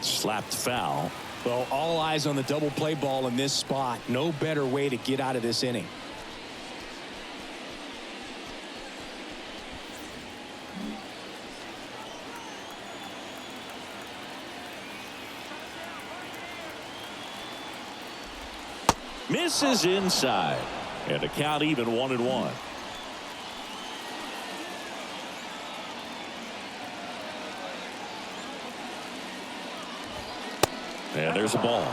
Slapped foul. Well, all eyes on the double play ball in this spot. No better way to get out of this inning. Misses inside. And the count even 1-1. And there's a ball.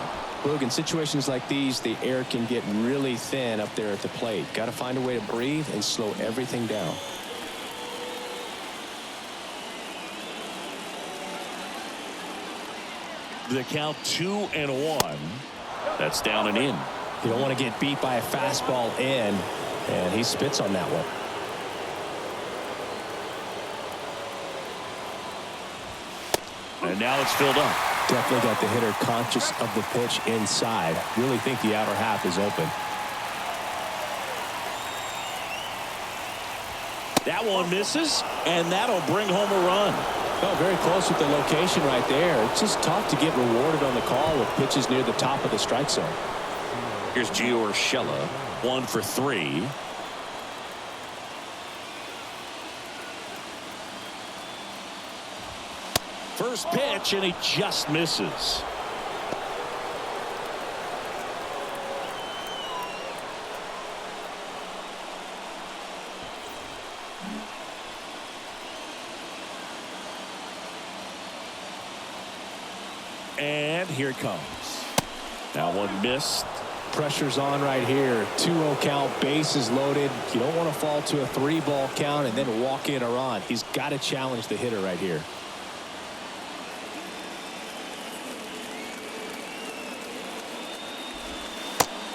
Boog, in situations like these, the air can get really thin up there at the plate. Got to find a way to breathe and slow everything down. The count 2-1. That's down and in. You don't want to get beat by a fastball in, and he spits on that one. And now it's filled up. Definitely got the hitter conscious of the pitch inside. Really think the outer half is open. That one misses, and that'll bring home a run. Oh, very close with the location right there. It's just tough to get rewarded on the call with pitches near the top of the strike zone. Here's Gio Urshela, 1 for 3. First pitch, and he just misses. And here it comes. That one missed. Pressure's on right here. 2-0 count, bases loaded. You don't want to fall to a 3-ball count and then walk in or on. He's got to challenge the hitter right here.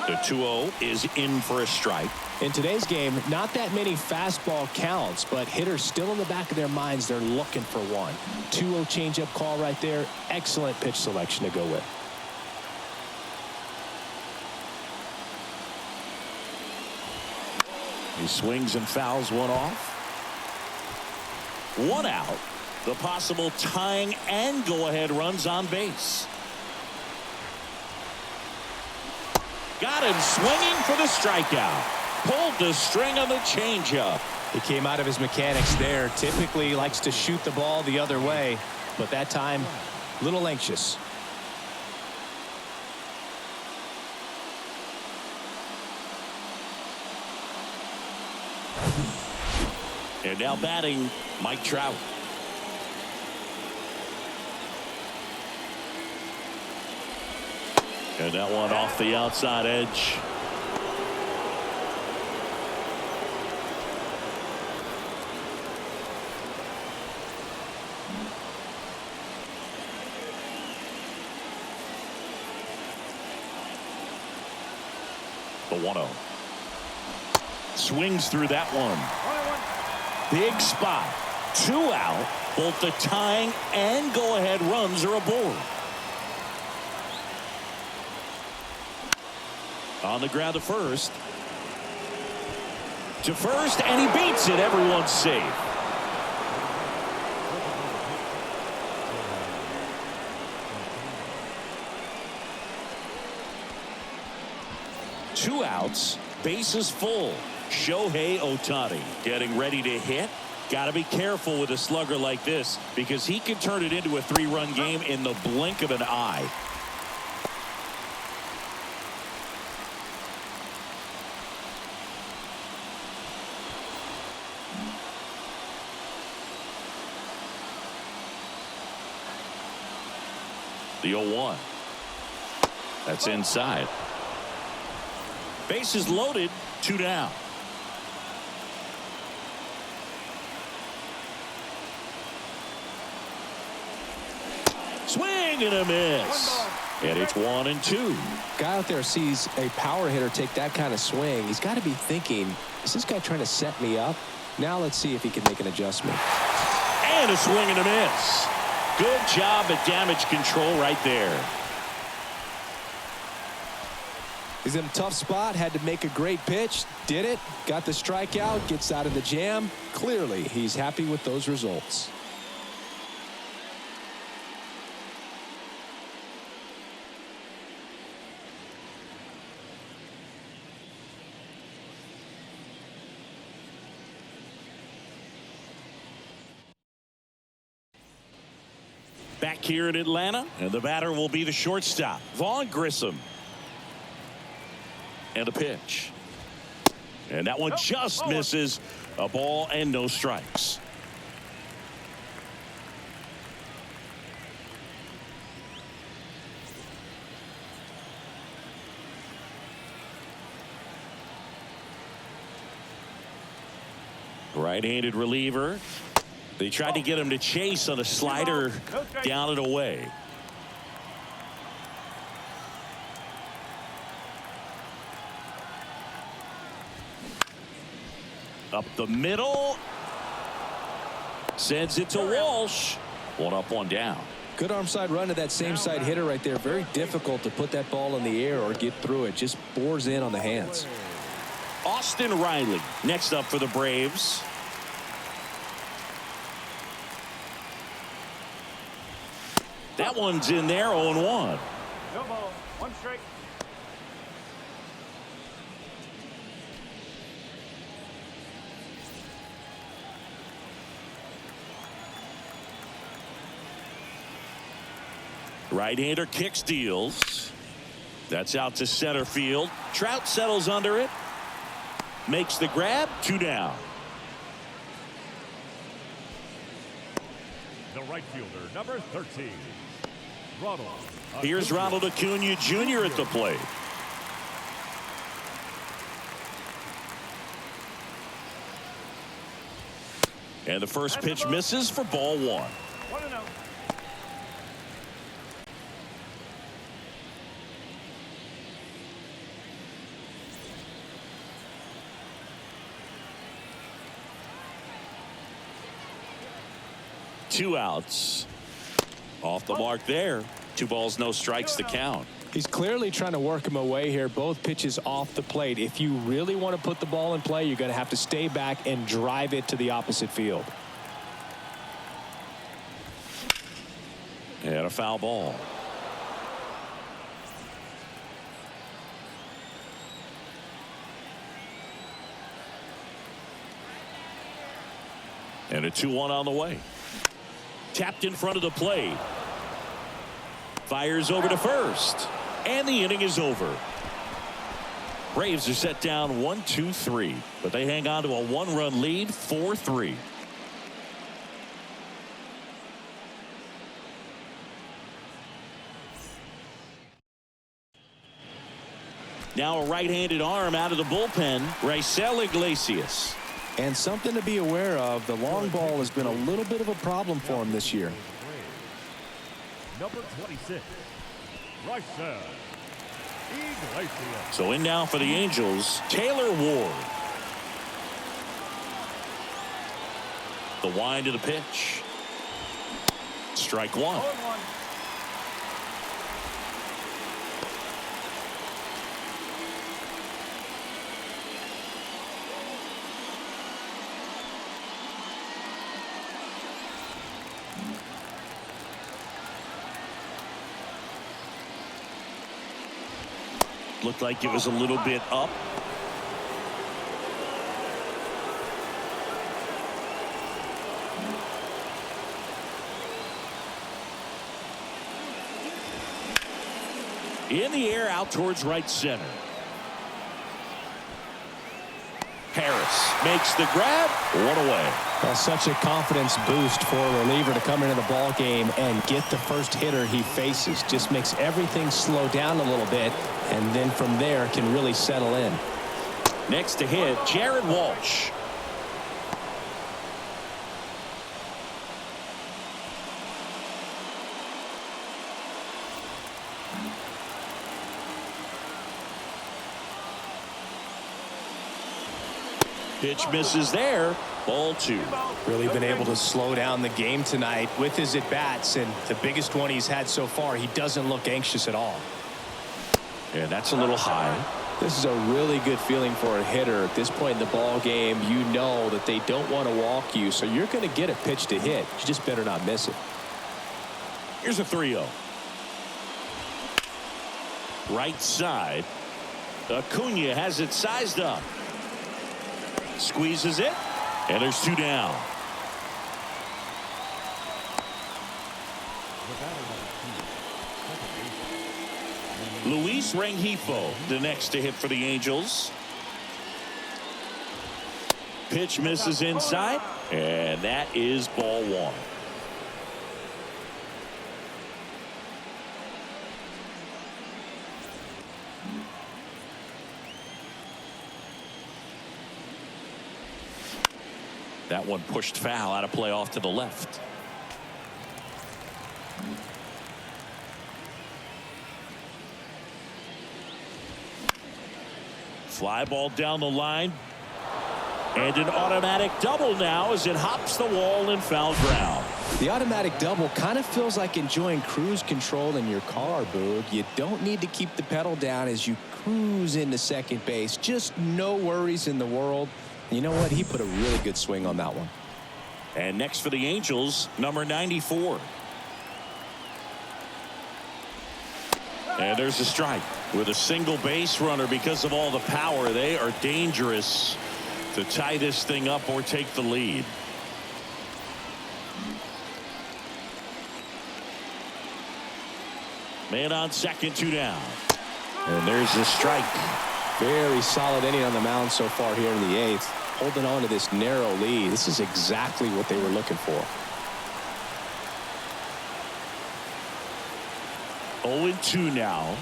The 2-0 is in for a strike. In today's game, not that many fastball counts, but hitters still in the back of their minds, they're looking for one. 2-0 changeup call right there. Excellent pitch selection to go with. He swings and fouls one off. 1 out. The possible tying and go-ahead runs on base. Got him swinging for the strikeout. Pulled the string on the changeup. He came out of his mechanics there. Typically likes to shoot the ball the other way, but that time a little anxious. And now batting, Mike Trout. And that one off the outside edge. The 1-0. Swings through that one. Big spot. 2 out. Both the tying and go-ahead runs are aboard. On the ground to first. To first, and he beats it. Everyone's safe. Two outs. bases full. Shohei Ohtani getting ready to hit. Got to be careful with a slugger like this because he can turn it into a 3-run game in the blink of an eye. The 0-1. That's inside. Bases loaded, 2 down. Swing and a miss. And it's 1-2. Guy out there sees a power hitter take that kind of swing. He's got to be thinking, is this guy trying to set me up? Now let's see if he can make an adjustment. And a swing and a miss. Good job at damage control right there. He's in a tough spot, had to make a great pitch, did it, got the strikeout, gets out of the jam. Clearly, he's happy with those results. Back here in Atlanta, and the batter will be the shortstop, Vaughn Grissom. And a pitch. And that one just misses. A ball and no strikes. Right-handed reliever. They tried to get him to chase on a slider down and away. Up the middle. Sends it to Walsh. 1 up, 1 down. Good arm side run to that same side hitter right there. Very difficult to put that ball in the air or get through it. Just bores in on the hands. Austin Riley next up for the Braves. That one's in there, 0-1. No ball, 1 strike. Right-hander kicks, deals. That's out to center field. Trout settles under it. Makes the grab, 2 down. The right fielder, number 13. Ronald. Here's Ronald Acuna Jr. at the plate. And the first pitch misses for ball 1. 1-0. Two outs. Off the mark there. 2 balls, no strikes to count. He's clearly trying to work him away here. Both pitches off the plate. If you really want to put the ball in play, you're going to have to stay back and drive it to the opposite field. And a foul ball. And a 2-1 on the way. Tapped in front of the plate. Fires over to first. And the inning is over. Braves are set down 1-2-3. But they hang on to a 1-run lead, 4-3. Now a right-handed arm out of the bullpen. Raisel Iglesias. And something to be aware of, the long ball has been a little bit of a problem for him this year. Number 26. Raisel Iglesias. So in now for the Angels, Taylor Ward. The wind of the pitch. Strike 1. 0-1. Looked like it was a little bit up. In the air out towards right center. Harris makes the grab. One away. Well, such a confidence boost for a reliever to come into the ball game and get the first hitter he faces. Just makes everything slow down a little bit, and then from there can really settle in. Next to hit, Jared Walsh. Pitch misses there. Ball 2. Really been able to slow down the game tonight with his at-bats, and the biggest one he's had so far, he doesn't look anxious at all. And that's a little high. This is a really good feeling for a hitter. At this point in the ball game, you know that they don't want to walk you, so you're going to get a pitch to hit. You just better not miss it. Here's a 3-0. Right side. Acuna has it sized up. Squeezes it, and there's 2 down. Luis Rengifo, the next to hit for the Angels. Pitch misses inside, and that is ball 1. That one pushed foul out of play off to the left. Fly ball down the line. And an automatic double now as it hops the wall and foul ground. The automatic double kind of feels like enjoying cruise control in your car, Boog. You don't need to keep the pedal down as you cruise into second base. Just no worries in the world. You know what? He put a really good swing on that one. And next for the Angels, number 94. And there's a strike with a single base runner. Because of all the power, they are dangerous to tie this thing up or take the lead. Man on second, 2 down. And there's a strike. Very solid inning on the mound so far here in the 8th. Holding on to this narrow lead. This is exactly what they were looking for. 0-2 now.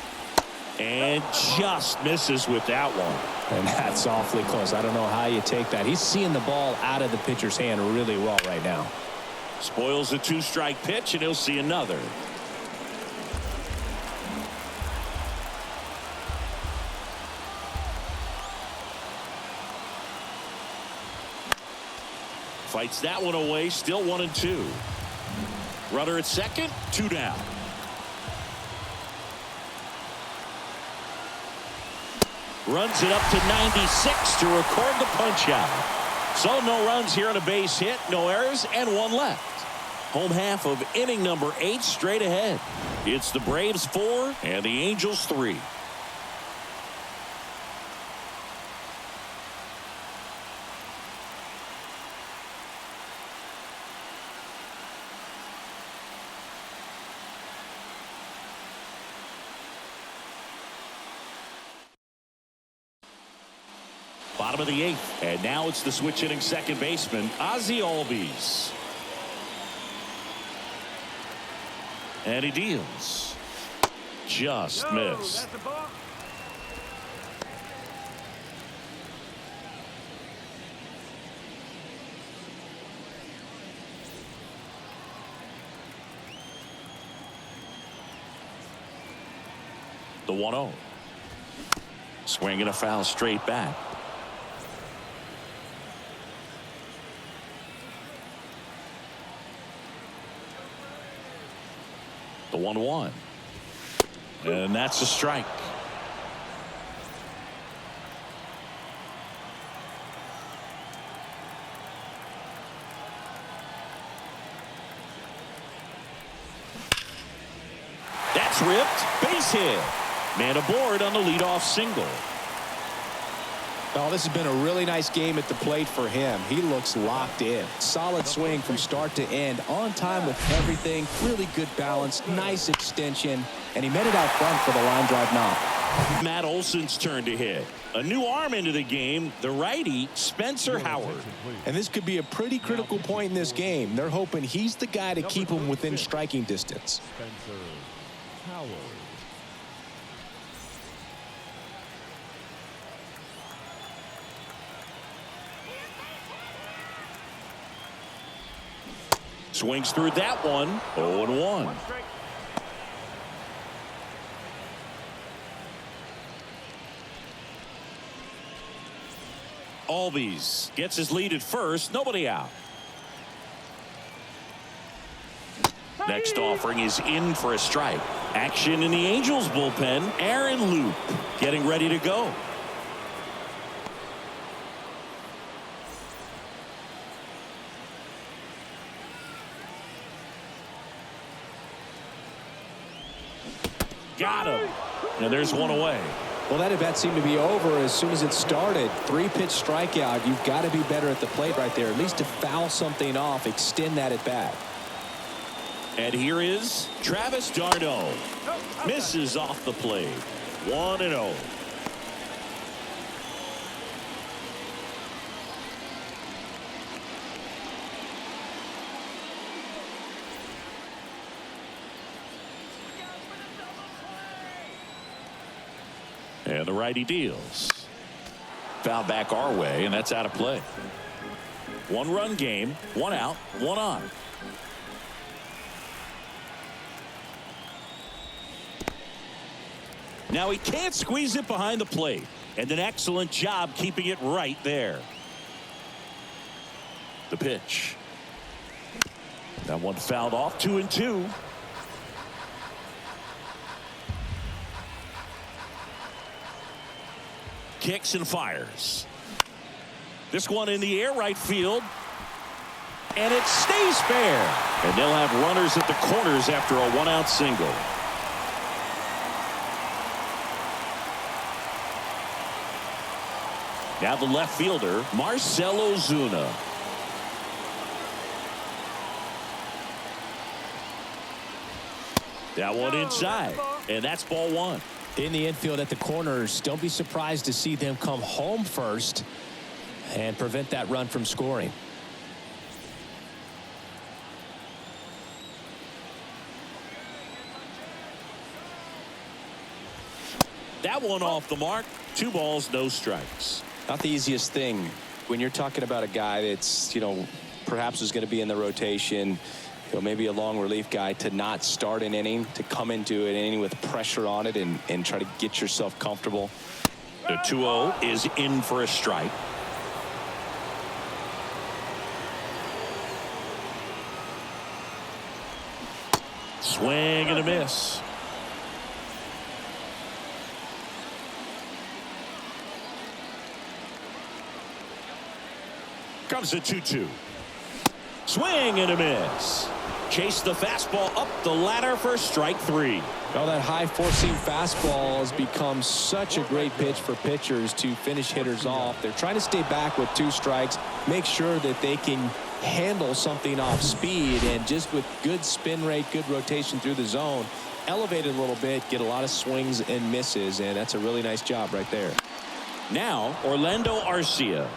And just misses with that one. And that's awfully close. I don't know how you take that. He's seeing the ball out of the pitcher's hand really well right now. Spoils a 2-strike pitch, and he'll see another. Fights that one away. Still 1-2. Runner at second, 2 down. Runs it up to 96 to record the punch out. So no runs here on a base hit, no errors, and 1 left. Home half of inning number 8 straight ahead. It's the Braves 4 and the Angels 3. Bottom of the 8th, and now it's the switch hitting second baseman, Ozzie Albies. And he deals. Just missed. The 1-0. Swinging a foul straight back. The 1-1. And that's a strike. That's ripped. Base hit. Man aboard on the leadoff single. Oh, this has been a really nice game at the plate for him. He looks locked in. Solid swing from start to end. On time with everything. Really good balance. Nice extension. And he met it out front for the line drive knock. Matt Olson's turn to hit. A new arm into the game. The righty, Spencer Howard. And this could be a pretty critical point in this game. They're hoping he's the guy to keep him within striking distance. Spencer Howard. Swings through that one. 0-1. Albies gets his lead at first. Nobody out. Next offering is in for a strike. Action in the Angels bullpen. Aaron Loop getting ready to go. Got him. And there's one away. Well, that at-bat seemed to be over as soon as it started. 3-pitch strikeout. You've got to be better at the plate right there, at least to foul something off, extend that at-bat. And here is Travis d'Arnaud. Misses off the plate. 1-0. And the righty deals. Foul back our way, and that's out of play. 1-run game, 1 out, 1 on. Now he can't squeeze it behind the plate, and an excellent job keeping it right there. The pitch. That one fouled off. 2-2. Kicks and fires. This one in the air, right field. And it stays fair. And they'll have runners at the corners after a 1-out single. Now the left fielder, Marcell Ozuna. That one inside. And that's ball 1. In the infield at the corners, don't be surprised to see them come home first and prevent that run from scoring. That one off the mark. 2 balls, no strikes. Not the easiest thing when you're talking about a guy that's, perhaps is going to be in the rotation, maybe a long relief guy, to not start an inning, to come into an inning with pressure on it and try to get yourself comfortable. The 2-0 is in for a strike. Swing and a miss. Comes the 2-2. Swing and a miss. Chase the fastball up the ladder for strike 3. Well, that high four-seam fastball has become such a great pitch for pitchers to finish hitters off. They're trying to stay back with 2 strikes, make sure that they can handle something off speed, and just with good spin rate, good rotation through the zone, elevate it a little bit, get a lot of swings and misses, and that's a really nice job right there. Now Orlando Arcia.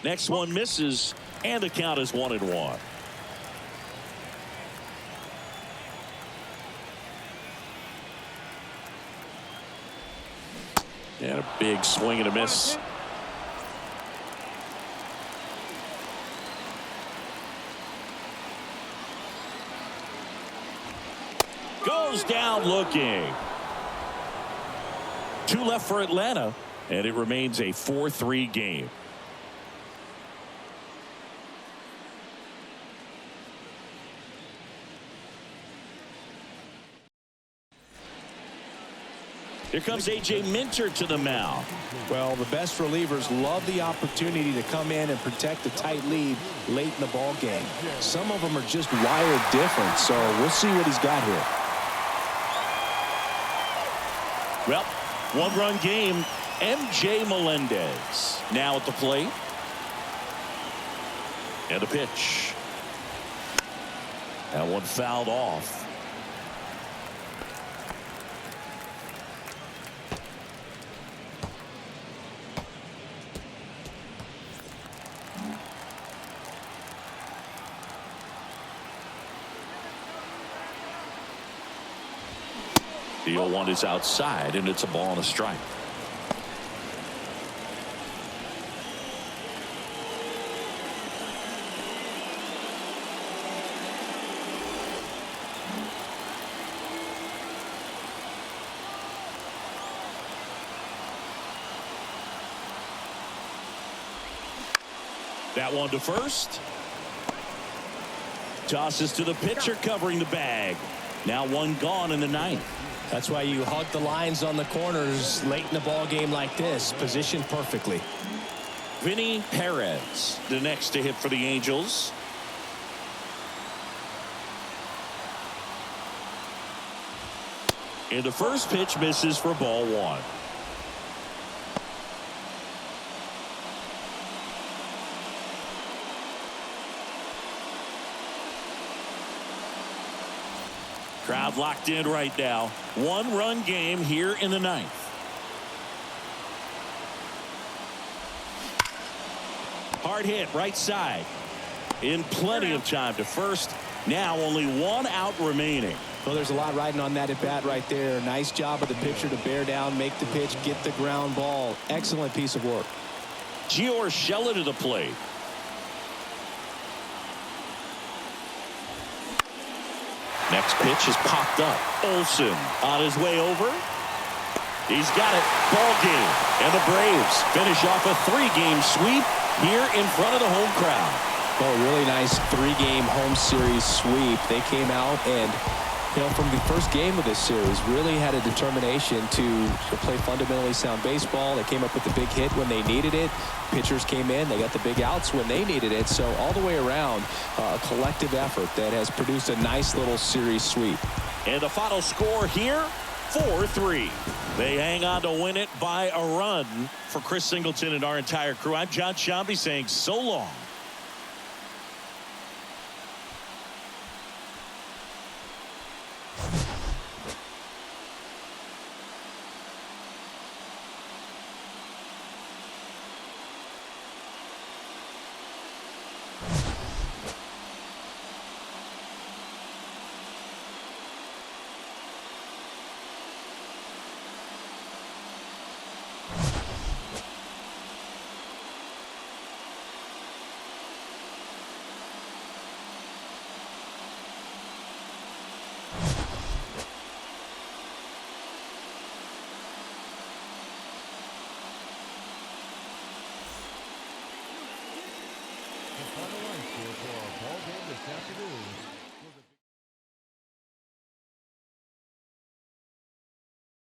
Next one misses, and the count is 1-1. And a big swing and a miss. Goes down looking. 2 left for Atlanta, and it remains a 4-3 game. Here comes A.J. Minter to the mound. Well, the best relievers love the opportunity to come in and protect a tight lead late in the ball game. Some of them are just wired different, so we'll see what he's got here. Well, one-run game. M.J. Melendez now at the plate. And a pitch. That one fouled off. The 0-1 is outside, and it's a ball and a strike. That one to first. Tosses to the pitcher covering the bag. Now one gone in the ninth. That's why you hug the lines on the corners late in the ball game like this, positioned perfectly. Vinny Perez, the next to hit for the Angels. And the first pitch misses for ball one. Crowd locked in right now. One-run game here in the ninth. Hard hit right side. In plenty of time to first. Now only one out remaining. Well, there's a lot riding on that at bat right there. Nice job of the pitcher to bear down, make the pitch, get the ground ball. Excellent piece of work. Gio Urshela to the plate. Next pitch is popped up. Olsen on his way over. He's got it. Ball game. And the Braves finish off a 3-game sweep here in front of the home crowd. Oh, really nice 3-game home series sweep. They came out and, from the first game of this series, really had a determination to play fundamentally sound baseball. They came up with the big hit when they needed it. Pitchers came in. They got the big outs when they needed it. So all the way around, a collective effort that has produced a nice little series sweep. And the final score here, 4-3. They hang on to win it by a run. For Chris Singleton and our entire crew, I'm John Shambi saying so long.